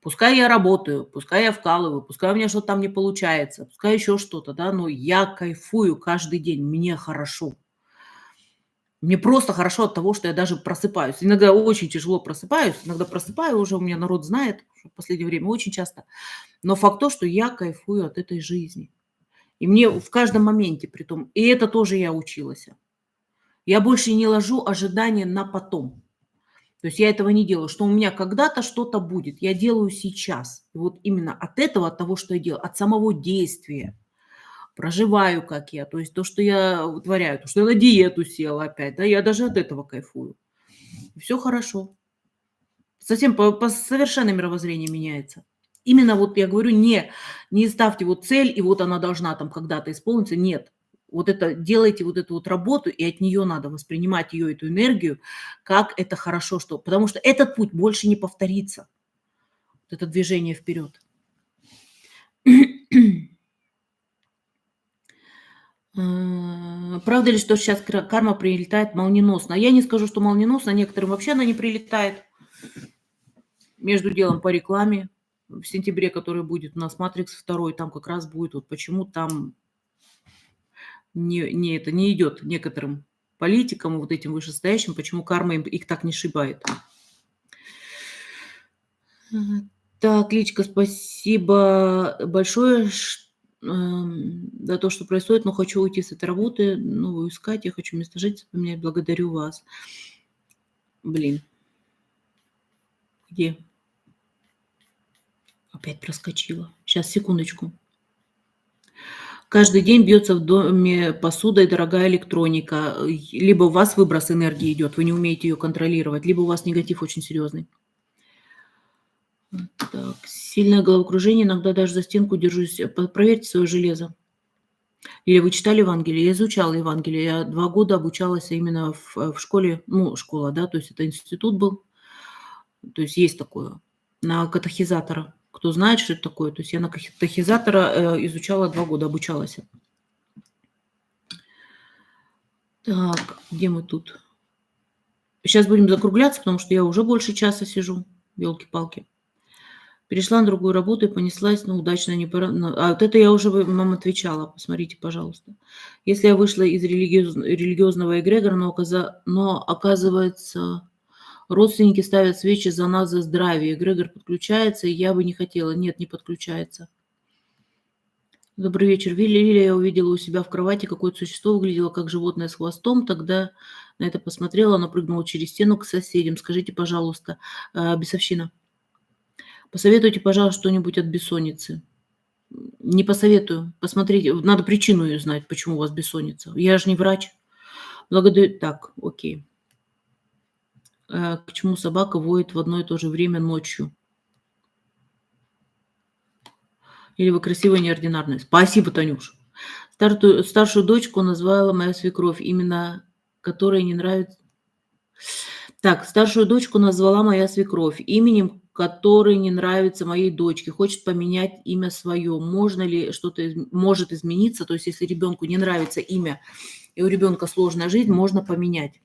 Speaker 1: Пускай я работаю, пускай я вкалываю, пускай у меня что-то там не получается, пускай еще что-то, да, но я кайфую каждый день, мне хорошо. Мне просто хорошо от того, что я даже просыпаюсь. Иногда очень тяжело просыпаюсь, иногда просыпаю уже, у меня народ знает, в последнее время очень часто. Но факт то, что я кайфую от этой жизни. И мне в каждом моменте притом. И это тоже я училась. Я больше не ложу ожидания на потом. То есть я этого не делаю, что у меня когда-то что-то будет. Я делаю сейчас. И вот именно от этого, от того, что я делаю, от самого действия. Проживаю, как я. То есть то, что я вытворяю, то, что я на диету села опять, да, я даже от этого кайфую. И всё хорошо. Совсем совершенно мировоззрение меняется. Именно вот я говорю, не ставьте вот цель, и вот она должна там когда-то исполниться. Нет. Вот это делайте вот эту вот работу, и от нее надо воспринимать ее, эту энергию, как это хорошо, что потому что этот путь больше не повторится. Вот это движение вперед. Правда ли, что сейчас карма прилетает молниеносно? Я не скажу, что молниеносно, некоторым вообще она не прилетает. Между делом по рекламе в сентябре, который будет у нас «Матрикс 2», там как раз будет вот почему там не идет некоторым политикам, вот этим вышестоящим, почему карма их так не шибает. Так, Личка, спасибо большое за то, что происходит, но хочу уйти с этой работы, новую искать, я хочу место жительства поменять, благодарю вас. Блин. Где? Опять проскочила. Сейчас, секундочку. Каждый день бьется в доме посуда и дорогая электроника. Либо у вас выброс энергии идет, вы не умеете ее контролировать, либо у вас негатив очень серьезный. Так, сильное головокружение, иногда даже за стенку держусь. Проверьте свое железо. Или вы читали Евангелие? Я изучала Евангелие. Я 2 года обучалась именно в школе, ну, школа, да, то есть это институт был. То есть есть такое. На катехизатора. Кто знает, что это такое? То есть я на катехизатора изучала 2 года, обучалась. Так, где мы тут? Сейчас будем закругляться, потому что я уже больше часа сижу. Ёлки-палки. Перешла на другую работу и понеслась, ну, удачно, не пора. А вот это я уже вам отвечала. Посмотрите, пожалуйста. Если я вышла из религиозного эгрегора, но оказывается, родственники ставят свечи за нас, за здравие. Эгрегор подключается, и я бы не хотела. Нет, не подключается. Добрый вечер. Лилия, я увидела у себя в кровати какое-то существо, выглядело как животное с хвостом. Тогда на это посмотрела, оно прыгнуло через стену к соседям. Скажите, пожалуйста, бесовщина. Посоветуйте, пожалуйста, что-нибудь от бессонницы. Не посоветую. Посмотрите, надо причину ее знать, почему у вас бессонница. Я же не врач. Благодарю. Так, окей. К чему собака воет в одно и то же время ночью? Или вы красивая, неординарная? Спасибо, Танюш. Старшую дочку назвала моя свекровь, именно которой не нравится. Так, старшую дочку назвала моя свекровь именем, который не нравится моей дочке, хочет поменять имя свое. Можно ли что-то может измениться? То есть, если ребенку не нравится имя, и у ребенка сложная жизнь, можно поменять.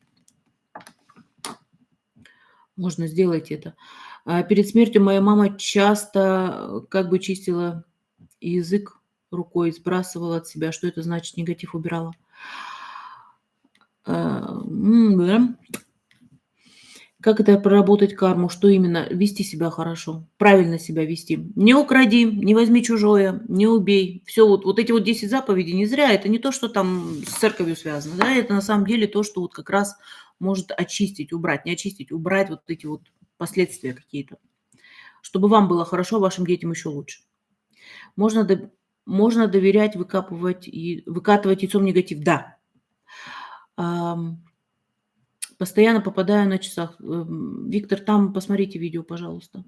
Speaker 1: Можно сделать это. Перед смертью моя мама часто как бы чистила язык рукой, сбрасывала от себя. Что это значит? Негатив убирала. Да. Как это проработать карму? Что именно? Вести себя хорошо, правильно себя вести. Не укради, не возьми чужое, не убей. Все вот эти вот 10 заповедей не зря. Это не то, что там с церковью связано. Да? Это на самом деле то, что вот как раз может очистить, убрать. Не очистить, убрать вот эти вот последствия какие-то. Чтобы вам было хорошо, вашим детям еще лучше. Можно доверять, выкатывать яйцом негатив. Да. Постоянно попадаю на часах. Виктор, там посмотрите видео, пожалуйста.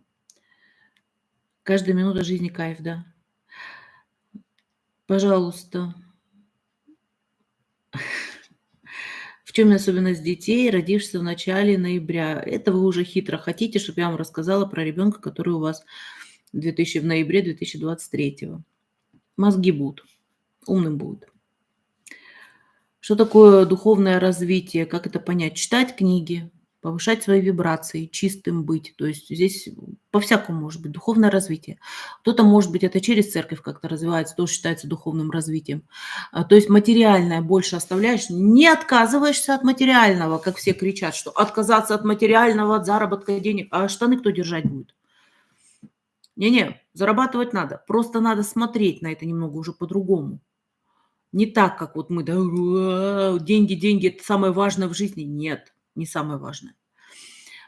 Speaker 1: Каждая минута жизни кайф, да. Пожалуйста. В чем особенность детей, родившихся в начале ноября? Это вы уже хитро хотите, чтобы я вам рассказала про ребенка, который у вас в ноябре 2023. Мозги будут, умным будет. Что такое духовное развитие? Как это понять? Читать книги, повышать свои вибрации, чистым быть. То есть здесь по-всякому может быть духовное развитие. Кто-то, может быть, это через церковь как-то развивается, тоже считается духовным развитием. То есть материальное больше оставляешь, не отказываешься от материального, как все кричат, что отказаться от материального, от заработка денег, а штаны кто держать будет? Не-не, зарабатывать надо, просто надо смотреть на это немного уже по-другому. Не так, как вот мы, да, деньги, деньги – это самое важное в жизни. Нет, не самое важное.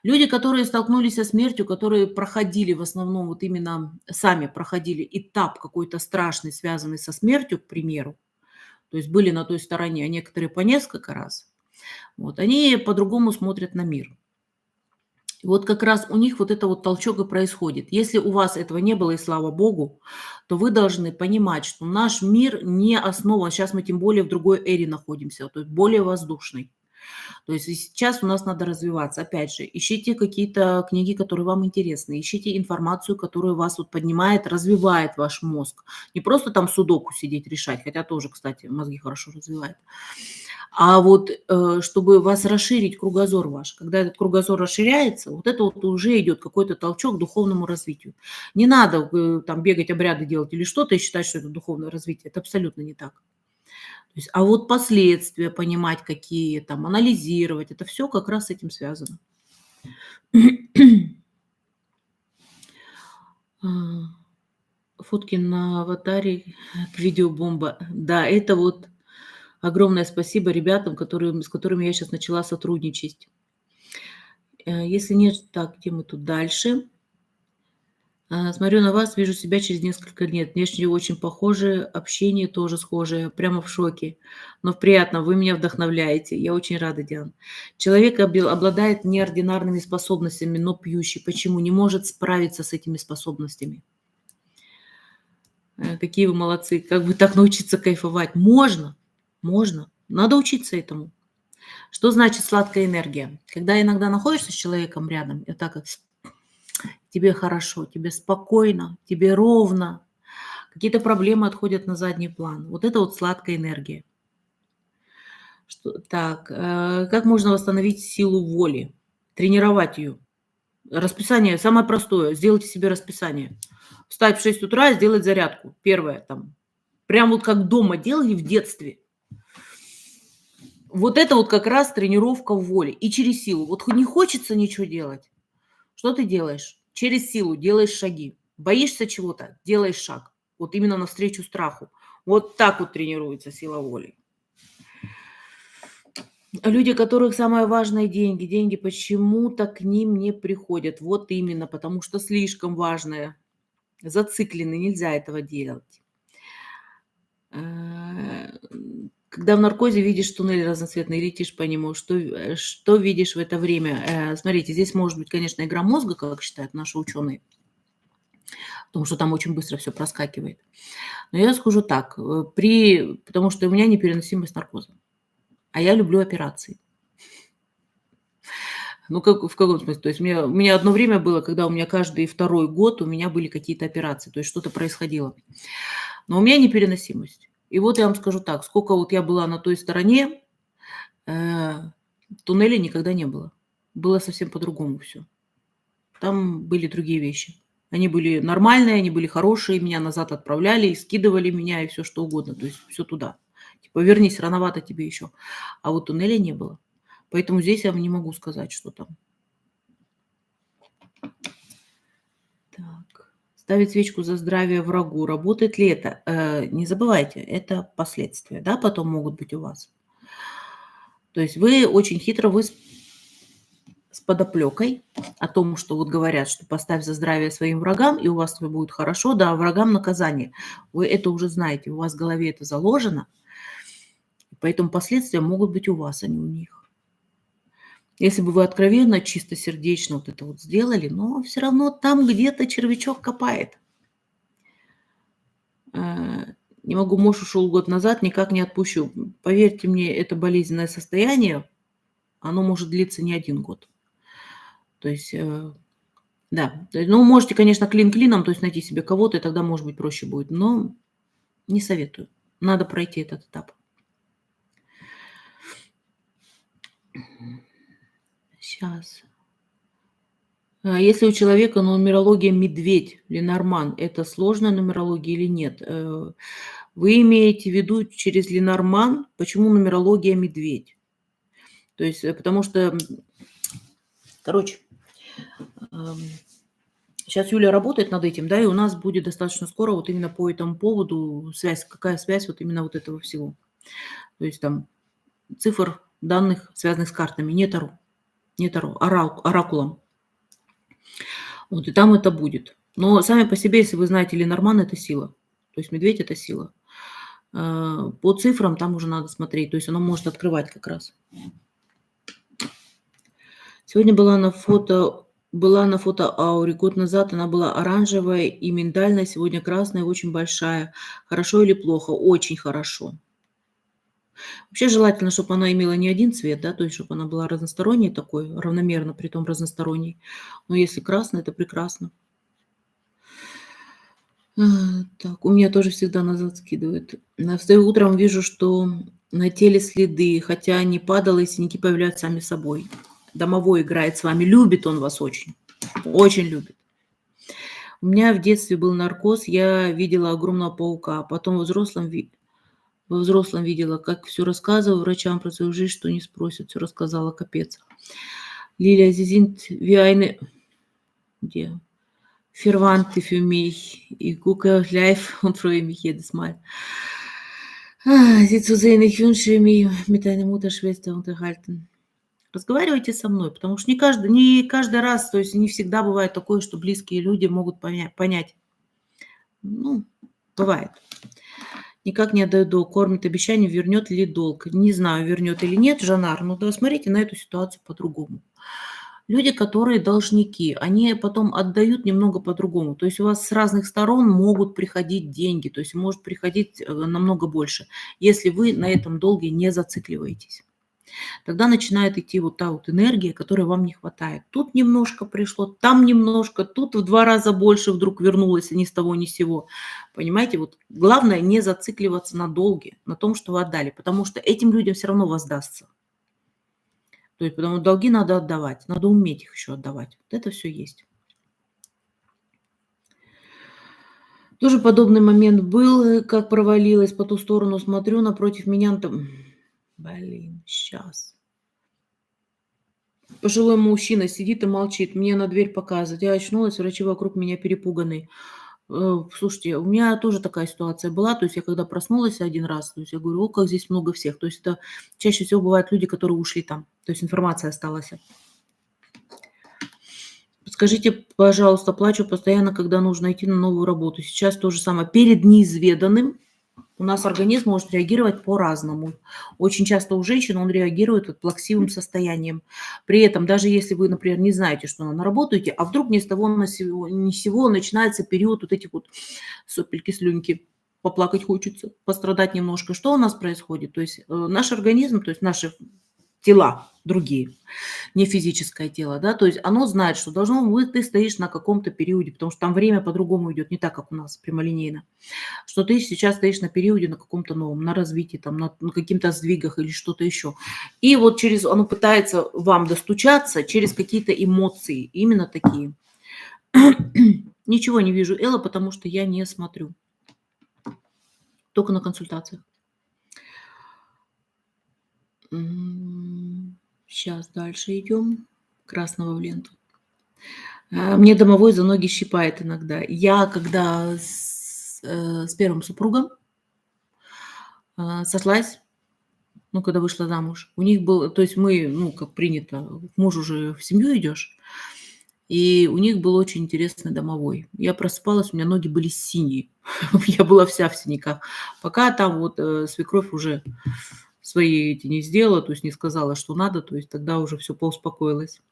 Speaker 1: Люди, которые столкнулись со смертью, которые проходили в основном вот именно сами проходили этап какой-то страшный, связанный со смертью, к примеру, то есть были на той стороне, а некоторые по несколько раз, вот, они по-другому смотрят на мир. И вот как раз у них вот это вот толчок и происходит. Если у вас этого не было, и слава богу, то вы должны понимать, что наш мир не основан, сейчас мы тем более в другой эре находимся, то есть более воздушный. То есть и сейчас у нас надо развиваться. Опять же, ищите какие-то книги, которые вам интересны, ищите информацию, которая вас вот поднимает, развивает ваш мозг. Не просто там судоку сидеть решать, хотя тоже, кстати, мозги хорошо развивает. А вот, чтобы вас расширить кругозор ваш. Когда этот кругозор расширяется, вот это вот уже идет какой-то толчок к духовному развитию. Не надо, там бегать, обряды делать или что-то и считать, что это духовное развитие. Это абсолютно не так. То есть, а вот последствия понимать какие, там, анализировать, это все как раз с этим связано. А, Фотки на аватаре к видео бомба. Да, это вот огромное спасибо ребятам, с которыми я сейчас начала сотрудничать. Если нет, так, где мы тут дальше? Смотрю на вас, вижу себя через несколько лет. Внешне очень похожи, общение тоже схожее. Прямо в шоке. Но приятно, вы меня вдохновляете. Я очень рада, Диана. Человек обладает неординарными способностями, но пьющий. Почему? Не может справиться с этими способностями. Какие вы молодцы. Как бы так научиться кайфовать? Можно. Можно. Надо учиться этому. Что значит сладкая энергия? Когда иногда находишься с человеком рядом, и так как тебе хорошо, тебе спокойно, тебе ровно, какие-то проблемы отходят на задний план. Вот это вот сладкая энергия. Так, как можно восстановить силу воли? Тренировать ее. Расписание самое простое. Сделайте себе расписание. Встать в 6 утра, сделать зарядку. Первое там. Прям вот как дома делали в детстве. Вот это вот как раз тренировка воли. И через силу. Вот не хочется ничего делать. Что ты делаешь? Через силу делаешь шаги. Боишься чего-то? Делаешь шаг. Вот именно навстречу страху. Вот так вот тренируется сила воли. Люди, у которых самое важное деньги, деньги почему-то к ним не приходят. Вот именно, потому что слишком важное. Зациклены, нельзя этого делать. Когда в наркозе видишь туннель разноцветный, летишь по нему, что видишь в это время? Смотрите, здесь может быть, конечно, игра мозга, как считают наши ученые, потому что там очень быстро все проскакивает. Но я скажу так, потому что у меня непереносимость наркоза, а я люблю операции. Ну, как, в каком смысле? То есть у меня одно время было, когда у меня каждый второй год у меня были какие-то операции, то есть что-то происходило. Но у меня непереносимость. И вот я вам скажу так, сколько вот я была на той стороне, туннеля никогда не было. Было совсем по-другому все. Там были другие вещи. Они были нормальные, они были хорошие, меня назад отправляли, и скидывали меня, и все что угодно, то есть все туда. Типа: "Вернись, рановато тебе еще". А вот туннеля не было. Поэтому здесь я вам не могу сказать, что там. Так. Ставить свечку за здравие врагу. Работает ли это? Не забывайте, это последствия, да, потом могут быть у вас. То есть вы очень хитро, вы с подоплекой о том, что вот говорят, что поставь за здравие своим врагам, и у вас всё будет хорошо, да, а врагам наказание. Вы это уже знаете, у вас в голове это заложено, поэтому последствия могут быть у вас, а не у них. Если бы вы откровенно, чистосердечно вот это вот сделали, но все равно там где-то червячок копает. Э, Не могу, муж ушел год назад, никак не отпущу. Поверьте мне, это болезненное состояние, оно может длиться не один год. То есть, да, то есть, ну, можете, конечно, клин клином, то есть найти себе кого-то, и тогда, может быть, проще будет, но не советую. Надо пройти этот этап. Сейчас. Если у человека нумерология медведь, Ленорман, это сложная нумерология или нет? Вы имеете в виду через Ленорман, почему нумерология медведь? То есть, потому что, короче, сейчас Юля работает над этим, да, и у нас будет достаточно скоро вот именно по этому поводу связь, какая связь вот именно вот этого всего. То есть там цифр, данных, связанных с картами, не Таро, оракулом. Вот, и там это будет. Но сами по себе, если вы знаете Ленорман, это сила. То есть медведь – это сила. По цифрам там уже надо смотреть, то есть оно может открывать как раз. Сегодня была на фото Была на фото Ауре. Год назад она была оранжевая и миндальная, сегодня красная, очень большая. Хорошо или плохо? Очень хорошо. Вообще желательно, чтобы она имела не один цвет, да, то есть чтобы она была разносторонней такой, равномерно, притом разносторонней. Но если красная, это прекрасно. А, Так, у меня тоже всегда назад скидывает. Встаю утром, вижу, что на теле следы, хотя не падала, и синяки появляются сами собой. Домовой играет с вами, любит он вас очень любит. У меня в детстве был наркоз, я видела огромного паука, потом во взрослом видела, как все рассказываю врачам про свою жизнь, что не спросят, все рассказала, капец. Лилия Зизинт, Виайны, где? Verwandte für mich. Ich gucke live und freue mich jedes Mal. Sie zu sehen, ich wünsche mir mit deiner Mutterschwester unterhalten. Разговаривайте со мной, потому что не каждый раз, то есть не всегда бывает такое, что близкие люди могут понять. Ну, бывает. Никак не отдает долг, кормит обещанием, вернет ли долг. Не знаю, вернет или нет, Жанар, но да, смотрите на эту ситуацию по-другому. Люди, которые должники, они потом отдают немного по-другому. То есть у вас с разных сторон могут приходить деньги, то есть может приходить намного больше, если вы на этом долге не зацикливаетесь. Тогда начинает идти вот та вот энергия, которой вам не хватает. Тут немножко пришло, там немножко, тут в 2 раза больше вдруг вернулось, ни с того ни с сего. Понимаете, вот главное не зацикливаться на долге, на том, что вы отдали, потому что этим людям все равно воздастся. То есть потому что долги надо отдавать, надо уметь их еще отдавать. Вот это все есть. Тоже подобный момент был, как провалилась по ту сторону, смотрю, напротив меня там, блин, сейчас. Пожилой мужчина сидит и молчит, мне на дверь показывает. Я очнулась, врачи вокруг меня перепуганные. Слушайте, у меня тоже такая ситуация была. То есть я когда проснулась один раз, то есть я говорю: "О, как здесь много всех". То есть это чаще всего бывают люди, которые ушли там. То есть информация осталась. Подскажите, пожалуйста, плачу постоянно, когда нужно идти на новую работу. Сейчас то же самое. Перед неизведанным у нас организм может реагировать по-разному. Очень часто у женщин он реагирует вот плаксивым состоянием. При этом, даже если вы, например, не знаете, что на работу идти, а вдруг ни с того ни с сего начинается период вот этих вот сопельки, слюньки, поплакать хочется, пострадать немножко. Что у нас происходит? То есть наш организм, то есть наши тела другие, не физическое тело, да, то есть оно знает, что ты стоишь на каком-то периоде, потому что там время по-другому идет, не так, как у нас прямолинейно, что ты сейчас стоишь на периоде на каком-то новом, на развитии, там, на каких-то сдвигах или что-то еще. И вот оно пытается вам достучаться через какие-то эмоции, именно такие. Ничего не вижу, Элла, потому что я не смотрю, только на консультациях. Сейчас дальше идем. Красного в ленту. Мне домовой за ноги щипает иногда. Я когда с первым супругом сошлась, ну, когда вышла замуж, у них был, то есть мы, ну, как принято, к мужу уже в семью идешь, и у них был очень интересный домовой. Я просыпалась, у меня ноги были синие, я была вся в синяках. Пока там вот свекровь уже свои эти не сделала, то есть не сказала, что надо, то есть тогда уже все поуспокоилось.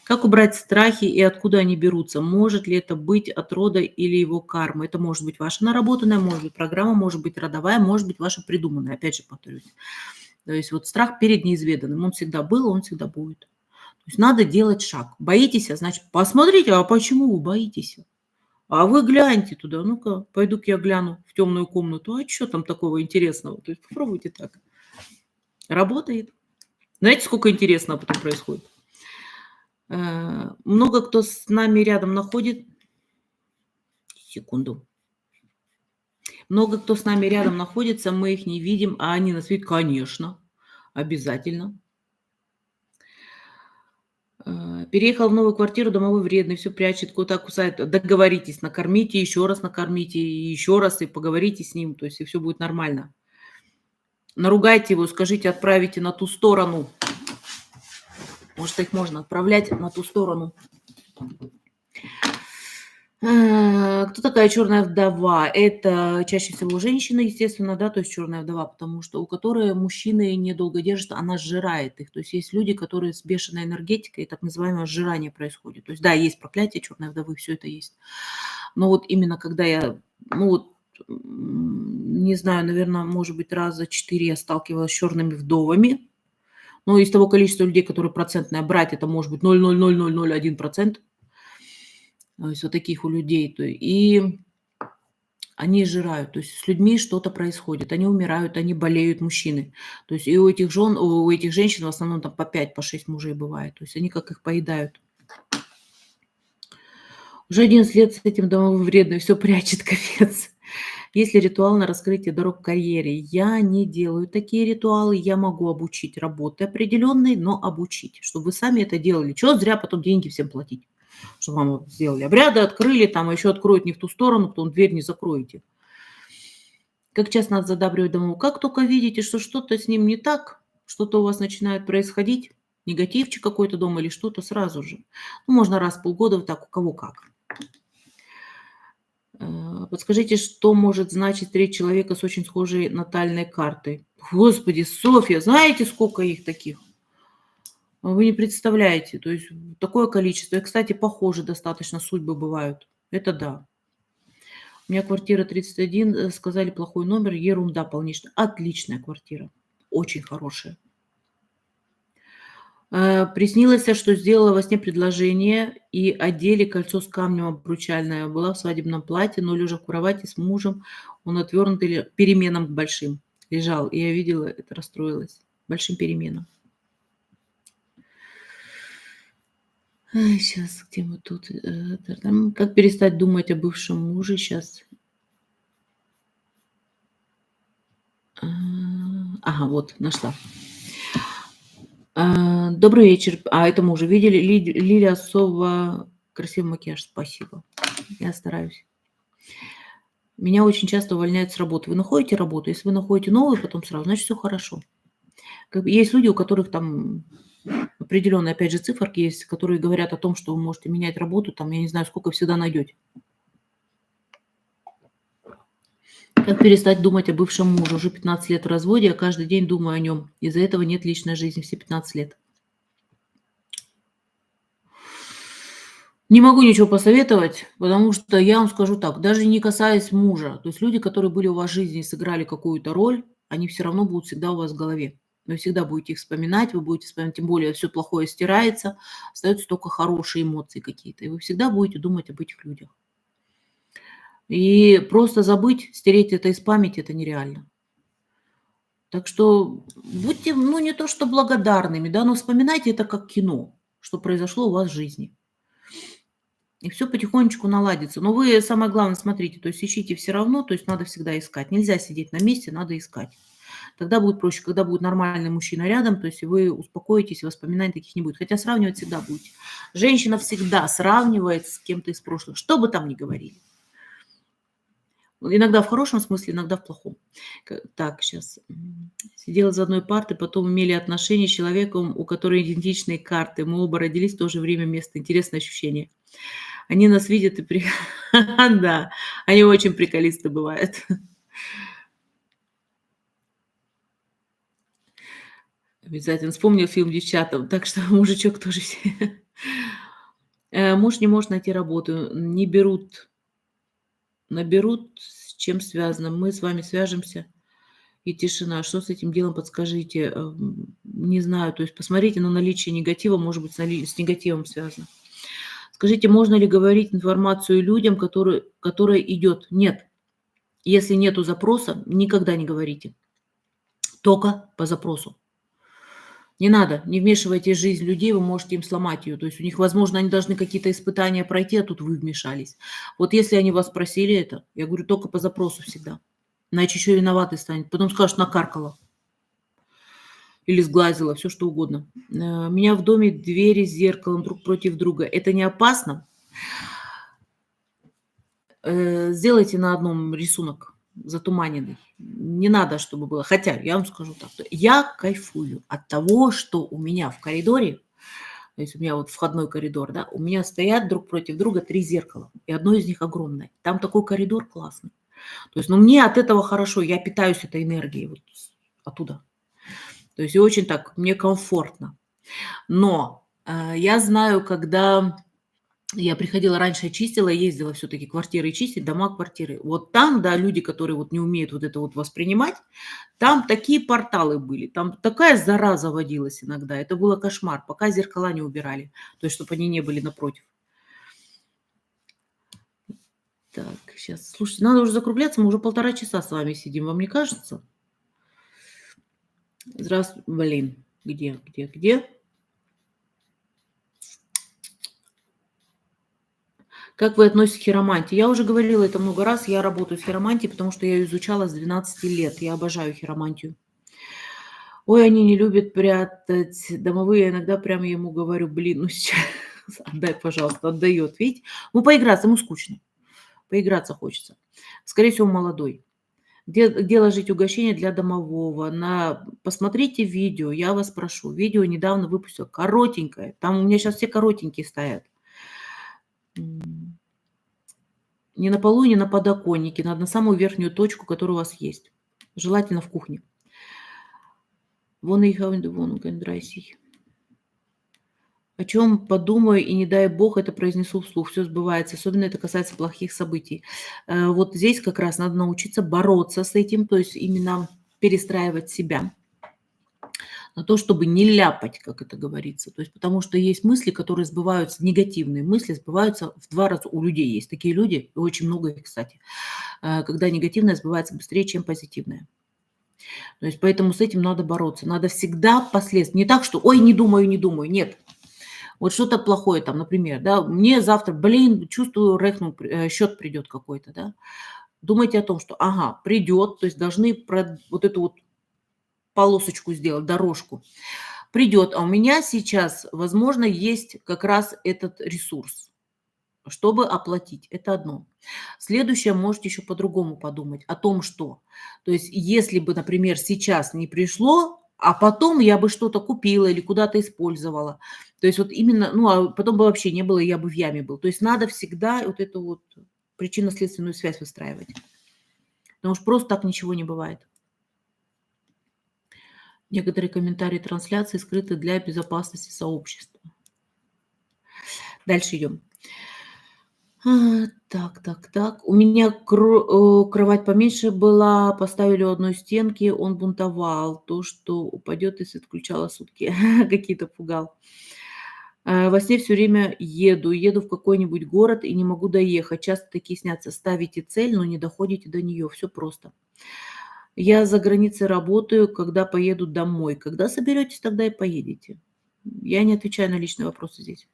Speaker 1: Как убрать страхи и откуда они берутся? Может ли это быть от рода или его кармы? Это может быть ваша наработанная, может быть программа, может быть родовая, может быть ваша придуманная. Опять же повторюсь. То есть вот страх перед неизведанным. Он всегда был, он всегда будет. То есть надо делать шаг. Боитесь, значит, посмотрите, а почему вы боитесь? А вы гляньте туда, ну-ка, пойду-ка я гляну в темную комнату. А что там такого интересного? То есть попробуйте так. Работает. Знаете, сколько интересного потом происходит? Много кто с нами рядом находит. Секунду. Много кто с нами рядом находится, мы их не видим, а они нас видят, конечно, обязательно. Переехал в новую квартиру, домовой вредный, все прячет, кота кусает. Договоритесь, накормите, и еще раз, и поговорите с ним, то есть и все будет нормально. Наругайте его, скажите, отправите на ту сторону. Может, их можно отправлять на ту сторону. Кто такая черная вдова? Это чаще всего женщина, естественно, да, то есть черная вдова, потому что у которой мужчины недолго держат, она сжирает их. То есть есть люди, которые с бешеной энергетикой, так называемое сжирание происходит. То есть да, есть проклятие черной вдовы, все это есть. Но вот именно когда я, ну вот, не знаю, наверное, может быть, раза 4 я сталкивалась с черными вдовами. Но из того количества людей, которые процентное брать, это может быть 0,00001%. То есть вот таких у людей. И они сжирают. То есть с людьми что-то происходит. Они умирают, они болеют, мужчины. То есть и у этих жен, у этих женщин в основном там по 5, по 6 мужей бывает. То есть они как их поедают. Уже 11 лет с этим домовым вредно, все прячет, капец. Есть ли ритуал на раскрытие дорог к карьере? Я не делаю такие ритуалы. Я могу обучить работы определенной, но обучить, чтобы вы сами это делали. Чего зря потом деньги всем платить? Что вам вот сделали обряды, открыли, там еще откроют не в ту сторону, потом дверь не закроете. Как часто надо задабривать домового? Как только видите, что что-то с ним не так, что-то у вас начинает происходить, негативчик какой-то дома или что-то, сразу же. Ну, можно раз в полгода, вот так, у кого как. Подскажите, что может значить встретить человека с очень схожей натальной картой? Господи, Софья, знаете, сколько их таких? Вы не представляете. То есть такое количество. И, кстати, похожи достаточно судьбы бывают. Это да. У меня квартира 31, сказали плохой номер, ерунда полнейшая. Отличная квартира, очень хорошая. Приснилось, что сделала во сне предложение и одели кольцо с камнем обручальное. Была в свадебном платье, но лежа в кровати с мужем, он отвернутый переменам к большим лежал. И я видела это, расстроилась. Большим переменам. Сейчас, где мы тут? Как перестать думать о бывшем муже? Сейчас. Ага, вот, нашла. Добрый вечер. Это мы уже видели. Лилия Осова. Красивый макияж. Спасибо. Я стараюсь. Меня очень часто увольняют с работы. Вы находите работу? Если вы находите новую, потом сразу, значит, все хорошо. Есть люди, у которых там определенные, опять же, циферки есть, которые говорят о том, что вы можете менять работу, там, я не знаю, сколько всегда найдете. Как перестать думать о бывшем муже? Уже 15 лет в разводе, я каждый день думаю о нем. Из-за этого нет личной жизни все 15 лет. Не могу ничего посоветовать, потому что я вам скажу так, даже не касаясь мужа, то есть люди, которые были у вас в жизни и сыграли какую-то роль, они все равно будут всегда у вас в голове. Вы всегда будете их вспоминать, вы будете вспоминать, тем более все плохое стирается, остаются только хорошие эмоции какие-то, и вы всегда будете думать об этих людях. И просто забыть, стереть это из памяти, это нереально. Так что будьте, ну не то что благодарными, да, но вспоминайте это как кино, что произошло у вас в жизни. И все потихонечку наладится. Но вы, самое главное, смотрите, то есть ищите все равно, то есть надо всегда искать. Нельзя сидеть на месте, надо искать. Тогда будет проще, когда будет нормальный мужчина рядом, то есть и вы успокоитесь, и воспоминаний таких не будет. Хотя сравнивать всегда будете. Женщина всегда сравнивает с кем-то из прошлых, что бы там ни говорили. Иногда в хорошем смысле, иногда в плохом. Так, сейчас. Сидела за одной партой, потом имели отношения с человеком, у которого идентичные карты. Мы оба родились в то же время, место. Интересное ощущение. Они нас видят и да, они очень приколисты бывают. Обязательно вспомнил фильм "Девчата", так что мужичок тоже все. Муж не может найти работу, не берут. Наберут, с чем связано. Мы с вами свяжемся, и тишина. Что с этим делом, подскажите? Не знаю, то есть посмотрите на наличие негатива, может быть, с негативом связано. Скажите, можно ли говорить информацию людям, которая идет? Нет. Если нету запроса, никогда не говорите. Только по запросу. Не надо, не вмешивайте в жизнь людей, вы можете им сломать ее. То есть у них, возможно, они должны какие-то испытания пройти, а тут вы вмешались. Вот если они вас просили это, я говорю, только по запросу всегда. Иначе еще виноватый станет. Потом скажут, накаркала или сглазила, все что угодно. У меня в доме двери с зеркалом друг против друга. Это не опасно? Сделайте на одном рисунок затуманенный. Не надо, чтобы было. Хотя, я вам скажу так, я кайфую от того, что у меня в коридоре То есть у меня вот входной коридор, да, у меня стоят друг против друга 3 зеркала, и одно из них огромное. Там такой коридор классный. То есть, ну, мне от этого хорошо, я питаюсь этой энергией вот оттуда. То есть и очень так, мне комфортно. Но, я знаю, когда я приходила раньше, я чистила, ездила все таки квартиры чистить, дома, квартиры. Вот там, да, люди, которые вот не умеют вот это вот воспринимать, там такие порталы были, там такая зараза водилась иногда. Это было кошмар, пока зеркала не убирали, то есть чтобы они не были напротив. Так, сейчас, слушайте, надо уже закругляться, мы уже 1,5 часа с вами сидим, вам не кажется? Блин, где? Как вы относитесь к хиромантии? Я уже говорила это много раз. Я работаю с хиромантией, потому что я ее изучала с 12 лет. Я обожаю хиромантию. Ой, они не любят прятать домовые. Я иногда прямо ему говорю, блин, ну сейчас отдай, пожалуйста, отдает. Видите? Ну, поиграться, ему скучно. Поиграться хочется. Скорее всего, молодой. Где ложить угощение для домового? Посмотрите видео, я вас прошу. Видео недавно выпустил, коротенькое. Там у меня сейчас все коротенькие стоят. Не на полу, не на подоконнике, надо на самую верхнюю точку, которая у вас есть. Желательно в кухне. Вон и вон гендрайсий. О чем подумаю, и не дай бог это произнесу вслух. Все сбывается, особенно это касается плохих событий. Вот здесь как раз надо научиться бороться с этим, то есть именно перестраивать себя на то, чтобы не ляпать, как это говорится. То есть потому что есть мысли, которые сбываются, негативные мысли сбываются в 2 раза. У людей есть такие люди, и очень много их, кстати, когда негативное сбывается быстрее, чем позитивное. То есть поэтому с этим надо бороться. Надо всегда последствия. Не так, что «ой, не думаю, не думаю». Нет. Вот что-то плохое там, например, да, мне завтра, блин, чувствую, счет придет какой-то, да. Думайте о том, что, ага, придет, то есть должны вот эту вот полосочку сделать, дорожку. Придет, а у меня сейчас, возможно, есть как раз этот ресурс, чтобы оплатить. Это одно. Следующее, можете еще по-другому подумать о том, что, то есть если бы, например, сейчас не пришло, а потом я бы что-то купила или куда-то использовала. То есть вот именно, ну, а потом бы вообще не было, и я бы в яме был. То есть надо всегда вот эту вот причинно-следственную связь выстраивать. Потому что просто так ничего не бывает. Некоторые комментарии трансляции скрыты для безопасности сообщества. Дальше идем. Так. У меня кровать поменьше была, поставили у одной стенки, он бунтовал. То, что упадет, если отключала сутки. Какие-то пугал. Во сне все время еду в какой-нибудь город и не могу доехать. Часто такие снятся. Ставите цель, но не доходите до нее. Все просто. Я за границей работаю, когда поеду домой. Когда соберетесь, тогда и поедете. Я не отвечаю на личные вопросы здесь.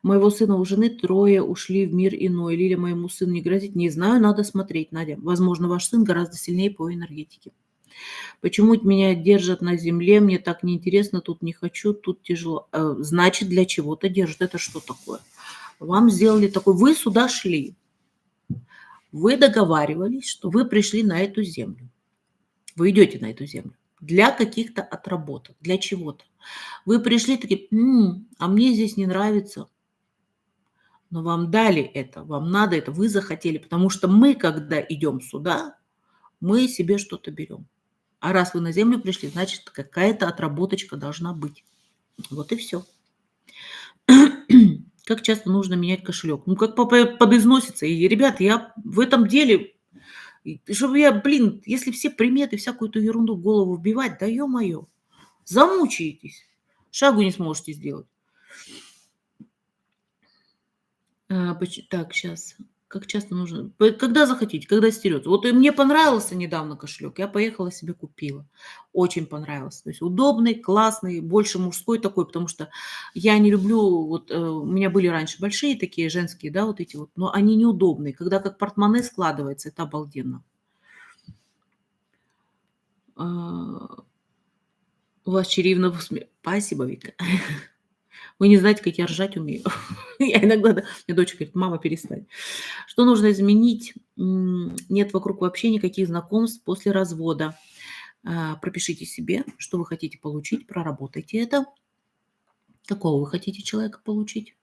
Speaker 1: Моего сына у жены 3 ушли в мир иной. Лиля моему сыну не грозит? Не знаю, надо смотреть, Надя. Возможно, ваш сын гораздо сильнее по энергетике. Почему меня держат на земле? Мне так неинтересно, тут не хочу, тут тяжело. Значит, для чего-то держат. Это что такое? Вам сделали такой... Вы сюда шли. Вы договаривались, что вы пришли на эту землю. Вы идете на эту землю для каких-то отработок, для чего-то. Вы пришли такие, а мне здесь не нравится. Но вам дали это, вам надо это, вы захотели. Потому что мы, когда идем сюда, мы себе что-то берем. А раз вы на землю пришли, значит, какая-то отработочка должна быть. Вот и все. Как часто нужно менять кошелек? Ну, как подизносится. И, ребят, я в этом деле, чтобы если все приметы, всякую эту ерунду в голову вбивать, да ё-моё, замучаетесь, шагу не сможете сделать. Так, сейчас. Как часто нужно? Когда захотите, когда стерется. Вот и мне понравился недавно кошелек, я поехала себе купила. Очень понравился. То есть удобный, классный, больше мужской такой, потому что я не люблю, вот у меня были раньше большие такие женские, да, вот эти вот, но они неудобные. Когда как портмоне складывается, это обалденно. А, У вас чаривно Спасибо, Вика. Вы не знаете, как я ржать умею. Я иногда, да, мне дочь говорит: "Мама, перестань". Что нужно изменить? Нет вокруг вообще никаких знакомств после развода. Пропишите себе, что вы хотите получить, проработайте это. Какого вы хотите человека получить?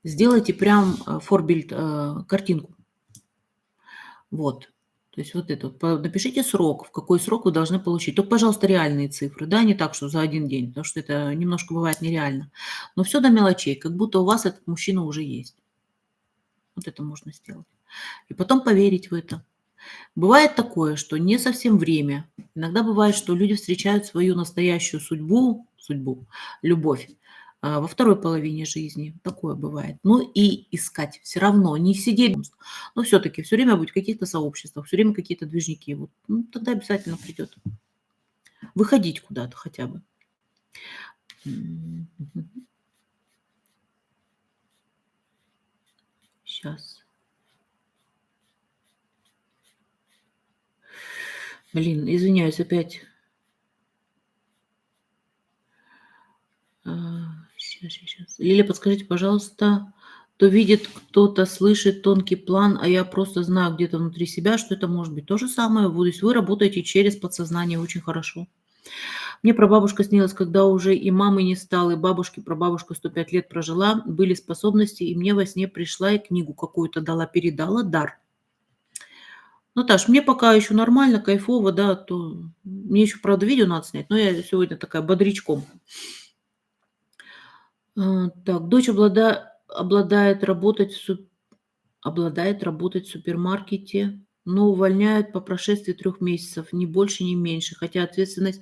Speaker 1: Сделайте прям форбильд, картинку. Вот. То есть вот это вот. Напишите срок, в какой срок вы должны получить. Только, пожалуйста, реальные цифры, да, не так, что за один день, потому что это немножко бывает нереально. Но все до мелочей, как будто у вас этот мужчина уже есть. Вот это можно сделать. И потом поверить в это. Бывает такое, что не совсем время. Иногда бывает, что люди встречают свою настоящую судьбу, любовь, во второй половине жизни. Такое бывает. Ну и искать. Все равно не сидеть. Но все-таки все время быть в каких-то сообществах, все время какие-то движники. Вот, ну, тогда обязательно придет. Выходить куда-то хотя бы. Сейчас. Блин, извиняюсь опять. Сейчас. Лиля, подскажите, пожалуйста, то видит кто-то, слышит тонкий план, а я просто знаю где-то внутри себя, что это может быть то же самое. То есть вы работаете через подсознание очень хорошо. Мне прабабушка снилась, когда уже и мамы не стало, и бабушки, прабабушка 105 лет прожила, были способности, и мне во сне пришла и книгу какую-то дала, передала дар. Наташ, мне пока еще нормально, кайфово, да, то мне еще, правда, видео надо снять, но я сегодня такая бодрячком. Так, дочь обладает работать в супермаркете, но увольняют по прошествии 3 месяцев, ни больше, ни меньше, хотя ответственность,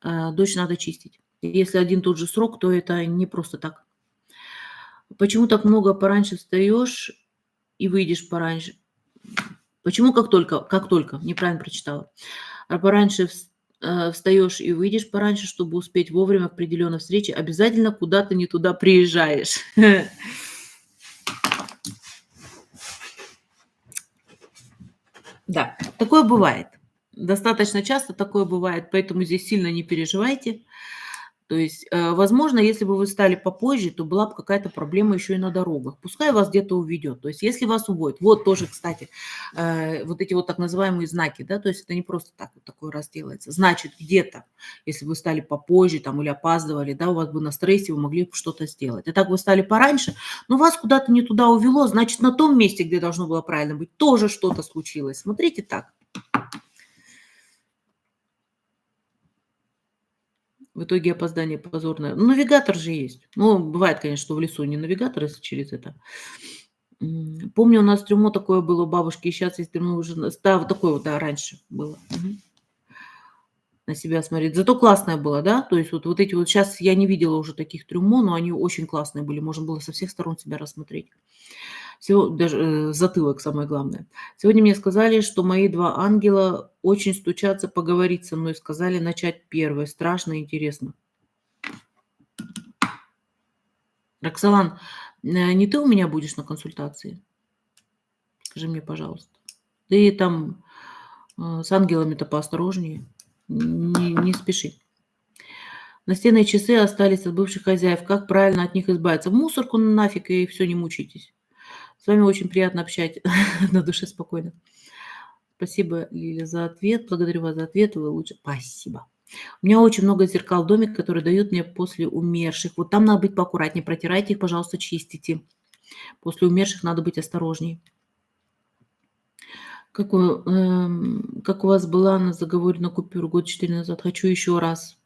Speaker 1: дочь надо чистить. Если один тот же срок, то это не просто так. Почему так много пораньше встаешь и выйдешь пораньше? Почему как только, неправильно прочитала. Пораньше встаешь и выйдешь пораньше, чтобы успеть вовремя к определенной встрече, обязательно куда-то не туда приезжаешь. Да, такое бывает. Достаточно часто такое бывает, поэтому здесь сильно не переживайте. То есть, возможно, если бы вы встали попозже, то была бы какая-то проблема еще и на дорогах. Пускай вас где-то уведет. То есть, если вас уводят, вот тоже, кстати, вот эти вот так называемые знаки, да, то есть это не просто так вот такой раз делается. Значит, где-то, если вы стали попозже там или опаздывали, да, у вас бы на стрессе, вы могли бы что-то сделать. А так вы стали пораньше, но вас куда-то не туда увело, значит, на том месте, где должно было правильно быть, тоже что-то случилось. Смотрите так. В итоге опоздание позорное. Ну, навигатор же есть. Ну, бывает, конечно, что в лесу не навигатор, если через это. Помню, у нас трюмо такое было у бабушки, и сейчас есть трюмо уже... Да, вот такое вот, да, раньше было. На себя смотреть. Зато классное было, да? То есть вот эти вот... Сейчас я не видела уже таких трюмо, но они очень классные были. Можно было со всех сторон себя рассмотреть. Всего, даже затылок самое главное. Сегодня мне сказали, что мои 2 ангела очень стучатся поговорить со мной. Сказали начать первое. Страшно и интересно. Роксолан, не ты у меня будешь на консультации? Скажи мне, пожалуйста. Ты там с ангелами-то поосторожнее. Не спеши. Настенные часы остались от бывших хозяев. Как правильно от них избавиться? В мусорку нафиг и все, не мучайтесь. С вами очень приятно общать. На душе спокойно. Спасибо, Лиля, за ответ. Благодарю вас за ответ. Вы лучше. Спасибо. У меня очень много зеркал в доме, которые дают мне после умерших. Вот там надо быть поаккуратнее. Протирайте их, пожалуйста, чистите. После умерших надо быть осторожнее. Как у вас была на заговоренную купюру год 4 назад? Хочу еще раз.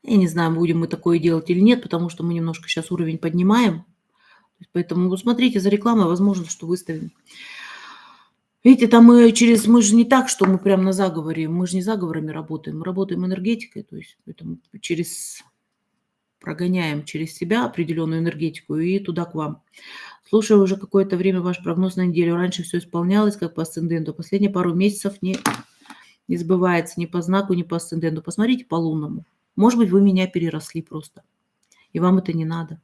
Speaker 1: Я не знаю, будем мы такое делать или нет, потому что мы немножко сейчас уровень поднимаем. Поэтому вы смотрите за рекламой, возможно, что выставим. Видите, там мы же не так, что мы прям на заговоре, мы же не заговорами работаем, мы работаем энергетикой, то есть поэтому прогоняем через себя определенную энергетику и туда к вам. Слушаю уже какое-то время ваш прогноз на неделю. Раньше все исполнялось, как по асценденту. Последние пару месяцев не сбывается ни по знаку, ни по асценденту. Посмотрите по лунному. Может быть, вы меня переросли просто, и вам это не надо.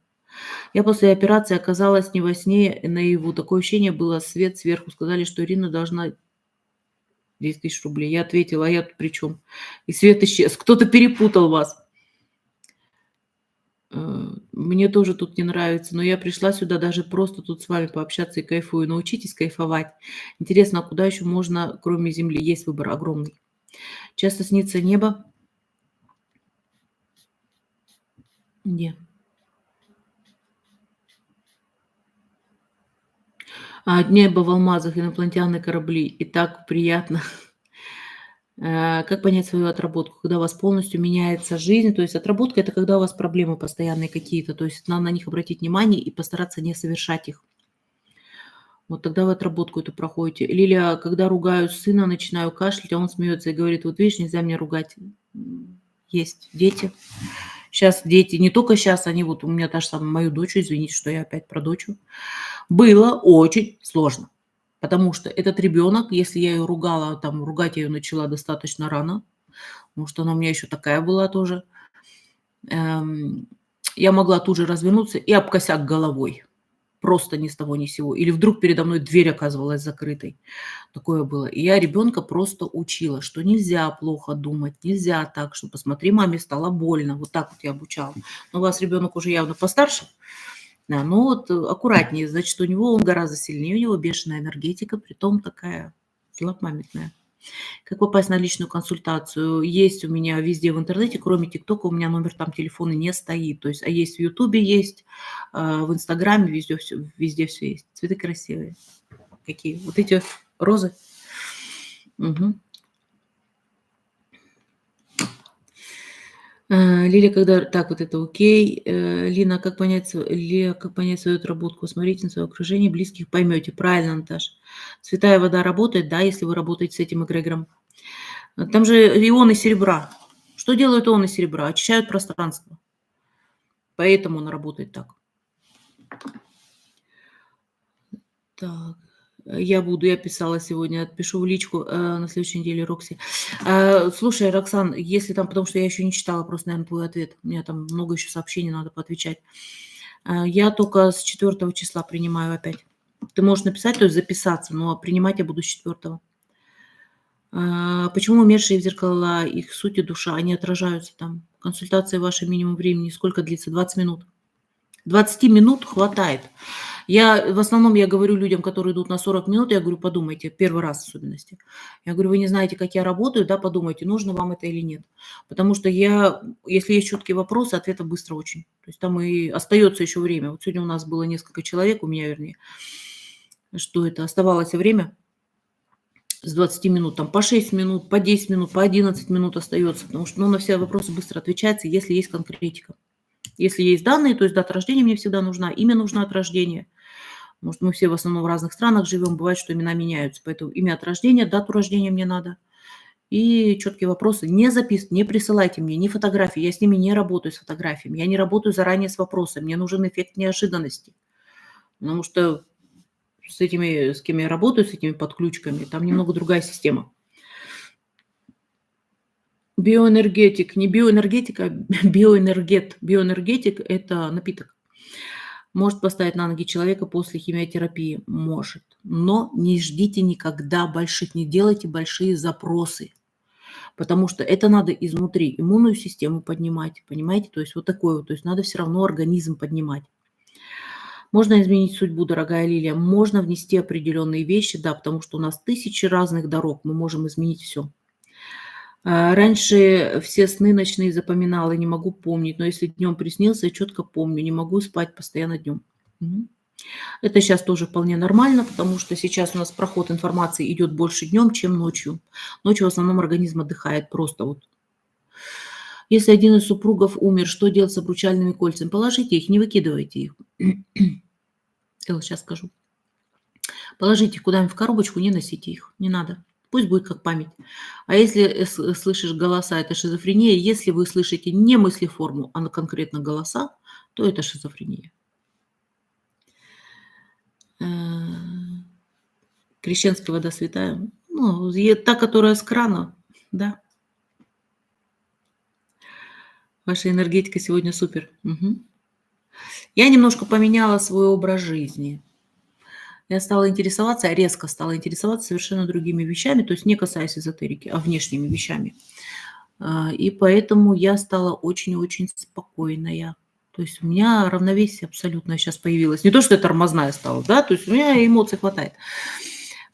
Speaker 1: Я после операции оказалась не во сне, наяву. Такое ощущение было, свет сверху. Сказали, что Ирина должна 10 тысяч рублей. Я ответила, а я тут при чем? И свет исчез. Кто-то перепутал вас. Мне тоже тут не нравится, но я пришла сюда даже просто тут с вами пообщаться и кайфую. Научитесь кайфовать. Интересно, а куда еще можно, кроме Земли? Есть выбор огромный. Часто снится небо. Где? Небо в алмазах, инопланетяне корабли. И так приятно. Как понять свою отработку, когда у вас полностью меняется жизнь? То есть отработка- это когда у вас проблемы постоянные какие-то, то есть надо на них обратить внимание и постараться не совершать их. Вот тогда вы отработку эту проходите. Лилия, когда ругаю сына, начинаю кашлять, а он смеется и говорит: "Вот видишь, нельзя меня ругать". Есть дети. Сейчас дети, не только сейчас, они вот у меня та же самая мою дочь, извините, что я опять про дочь. Было очень сложно, потому что этот ребенок, если я ее ругала, там ругать я ее начала достаточно рано, потому что она у меня еще такая была тоже, эм, я могла тут же развернуться и об косяк головой. Просто ни с того ни с сего. Или вдруг передо мной дверь оказывалась закрытой. Такое было. И я ребенка просто учила, что нельзя плохо думать, нельзя так, что посмотри, маме стало больно. Вот так вот я обучала. Но у вас ребенок уже явно постарше. Да, ну вот аккуратнее, значит, у него он гораздо сильнее, у него бешеная энергетика, притом такая злопамятная. Как попасть на личную консультацию? Есть у меня везде в интернете, кроме ТикТока, у меня номер там телефона не стоит. То есть, а есть в Ютубе, есть, в Инстаграме, везде все есть. Цветы красивые. Какие? Вот эти розы. Мгм. Лиля, когда так, вот это окей. Лина, Лия, как понять свою отработку? Смотрите на свое окружение, близких поймете. Правильно, Наташ. Святая вода работает, да, если вы работаете с этим эгрегором. Там же ионы серебра. Что делают ионы серебра? Очищают пространство. Поэтому она работает так. Так, я писала сегодня, отпишу в личку, на следующей неделе Рокси. Слушай, Роксан, если там, потому что я еще не читала просто, наверное, твой ответ, у меня там много еще сообщений, надо поотвечать. Я только с 4 числа принимаю опять. Ты можешь написать, то есть записаться, но принимать я буду с 4. Почему умершие в зеркала, их суть и душа, они отражаются там? Консультация ваша, минимум времени, сколько длится? 20 минут. 20 минут хватает. В основном я говорю людям, которые идут на 40 минут, я говорю: "Подумайте", первый раз в особенности. Я говорю: "Вы не знаете, как я работаю, да, подумайте, нужно вам это или нет". Потому что если есть четкие вопросы, ответы быстро очень. То есть там и остается еще время. Вот сегодня у нас было несколько человек, у меня вернее, что это, оставалось время с 20 минут, там по 6 минут, по 10 минут, по 11 минут остается, потому что, ну, на все вопросы быстро отвечается, если есть конкретика. Если есть данные, то есть дата рождения мне всегда нужна, имя нужно от рождения. Потому что мы все в основном в разных странах живем, бывает, что имена меняются. Поэтому имя от рождения, дату рождения мне надо. И четкие вопросы. Не записывайте, не присылайте мне ни фотографии. Я с ними не работаю, с фотографиями. Я не работаю заранее с вопросами. Мне нужен эффект неожиданности. Потому что с кем я работаю, с этими подключками, там немного другая система. Биоэнергетик, не биоэнергетика, а биоэнергет. Биоэнергетик– это напиток. Может поставить на ноги человека после химиотерапии? Может. Но не ждите никогда больших, не делайте большие запросы, потому что это надо изнутри иммунную систему поднимать, понимаете? То есть вот такое вот, то есть надо все равно организм поднимать. Можно изменить судьбу, дорогая Лилия, можно внести определенные вещи, да, потому что у нас тысячи разных дорог, мы можем изменить все. Раньше все сны ночные запоминала, не могу помнить, но если днем приснился, я четко помню, не могу спать постоянно днем. Это сейчас тоже вполне нормально, потому что сейчас у нас проход информации идет больше днем, чем ночью. Ночью в основном организм отдыхает просто вот. Если один из супругов умер, что делать с обручальными кольцами? Положите их, не выкидывайте их. Я вот сейчас скажу. Положите их куда-нибудь в коробочку, не носите их, не надо. Пусть будет как память. А если слышишь голоса, это шизофрения. Если вы слышите не мыслеформу, а конкретно голоса, то это шизофрения. Э, Крещенская вода святая. Ну, та, которая с крана, да. Ваша энергетика сегодня супер. Мгм. Я немножко поменяла свой образ жизни. Я стала интересоваться, резко стала интересоваться совершенно другими вещами, то есть не касаясь эзотерики, а внешними вещами. И поэтому я стала очень-очень спокойная. То есть у меня равновесие абсолютное сейчас появилось. Не то, что я тормозная стала, да, то есть у меня эмоций хватает.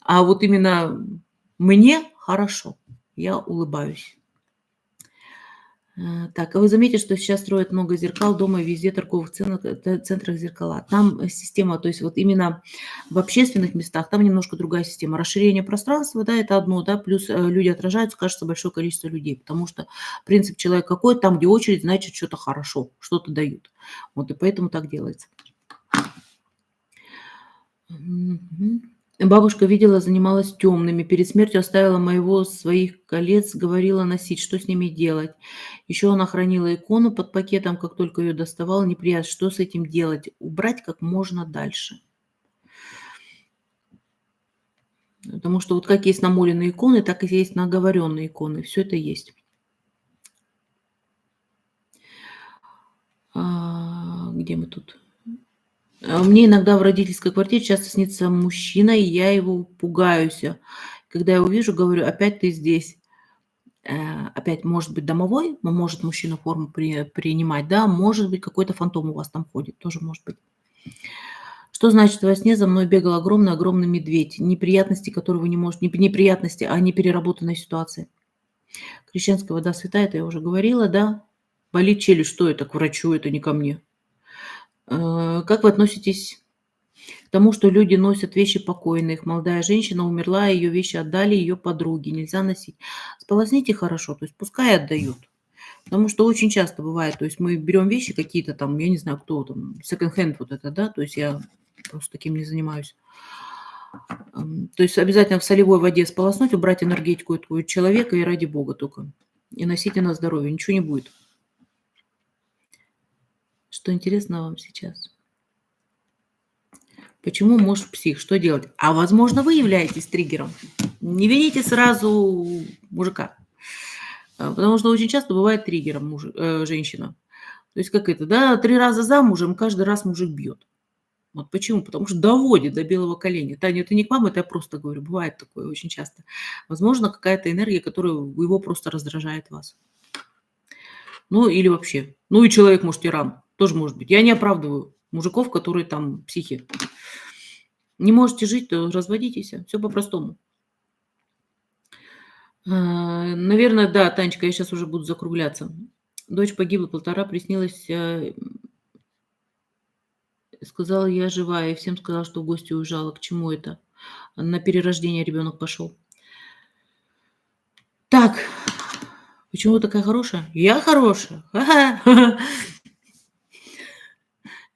Speaker 1: А вот именно мне хорошо, я улыбаюсь. Так, а вы заметили, что сейчас строят много зеркал дома, и везде торговых центрах зеркала. Там система, то есть вот именно в общественных местах, там немножко другая система. Расширение пространства, да, это одно, да, плюс люди отражаются, кажется, большое количество людей, потому что принцип человек какой, там, где очередь, значит, что-то хорошо, что-то дают. Вот и поэтому так делается. Мгм. Бабушка видела, занималась темными. Перед смертью оставила моего своих колец, говорила носить, что с ними делать. Еще она хранила икону под пакетом, как только ее доставала. Неприятно, что с этим делать? Убрать как можно дальше. Потому что вот как есть намоленные иконы, так и есть наговоренные иконы. Все это есть. Где мы тут? Мне иногда в родительской квартире часто снится мужчина, и я его пугаюсь. Когда я его вижу, говорю, опять ты здесь. Опять может быть домовой, может мужчина форму принимать, да, может быть какой-то фантом у вас там ходит, тоже может быть. Что значит во сне за мной бегал огромный-огромный медведь? Неприятности, которые вы не можете, не неприятности, а непереработанная ситуация. Крещенская вода святая, это я уже говорила, да. Болит челюсть, что это? К врачу, это не ко мне. Как вы относитесь к тому, что люди носят вещи покойных? Молодая женщина умерла, ее вещи отдали ее подруге, нельзя носить. Сполосните хорошо, то есть пускай отдают. Потому что очень часто бывает, то есть мы берем вещи какие-то там, я не знаю, кто там, секонд-хенд вот это, да, то есть я просто таким не занимаюсь. То есть обязательно в солевой воде сполоснуть, убрать энергетику этого человека и ради бога только. И носите на здоровье, ничего не будет. Что интересно вам сейчас? Почему муж псих? Что делать? А возможно, вы являетесь триггером. Не вините сразу мужика. Потому что очень часто бывает триггером женщина. То есть как это, да, 3 раза замужем, каждый раз мужик бьет. Вот почему? Потому что доводит до белого коленя. Таня, это не к вам, это я просто говорю. Бывает такое очень часто. Возможно, какая-то энергия, которая его просто раздражает вас. Ну, или вообще. Ну, и человек, может, тиран. Тоже может быть. Я не оправдываю мужиков, которые там психи. Не можете жить, то разводитесь. Все по-простому. Наверное, да, Танечка, я сейчас уже буду закругляться. Дочь погибла 1,5, приснилось, сказала, я живая, и всем сказала, что в гости уезжала. К чему это? На перерождение ребенок пошел. Так, почему вы такая хорошая? Я хорошая. Ха-ха.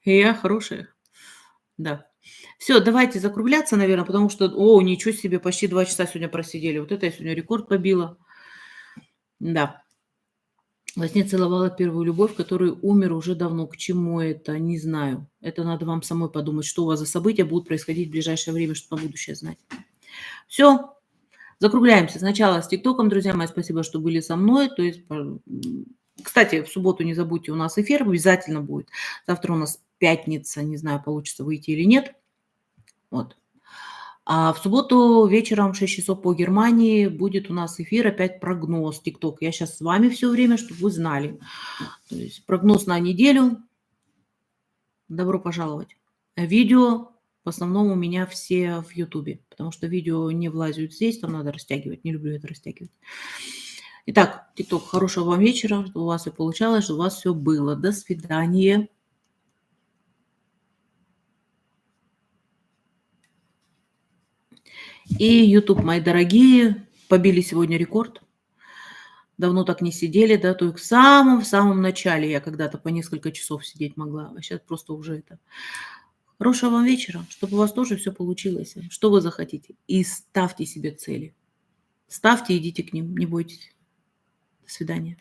Speaker 1: Я хорошая. Да. Все, давайте закругляться, наверное, потому что, о, ничего себе, почти 2 часа сегодня просидели. Вот это я сегодня рекорд побила. Да. Во сне целовала первую любовь, который умер уже давно. К чему это? Не знаю. Это надо вам самой подумать, что у вас за события будут происходить в ближайшее время, чтобы на будущее знать. Все, закругляемся. Сначала с ТикТоком, друзья мои, спасибо, что были со мной. То есть, кстати, в субботу не забудьте, у нас эфир обязательно будет. Завтра у нас пятница, не знаю, получится выйти или нет. Вот. А в субботу вечером в 6 часов по Германии будет у нас эфир, опять прогноз ТикТок. Я сейчас с вами все время, чтобы вы знали. То есть прогноз на неделю. Добро пожаловать. Видео в основном у меня все в Ютубе, потому что видео не влазят здесь, там надо растягивать. Не люблю это растягивать. Итак, ТикТок, хорошего вам вечера, чтобы у вас все получалось, чтобы у вас все было. До свидания. И YouTube, мои дорогие, побили сегодня рекорд. Давно так не сидели, да, только в самом начале я когда-то по несколько часов сидеть могла, а сейчас просто уже это. Хорошего вам вечера, чтобы у вас тоже все получилось, что вы захотите. И ставьте себе цели. Ставьте, идите к ним, не бойтесь. До свидания.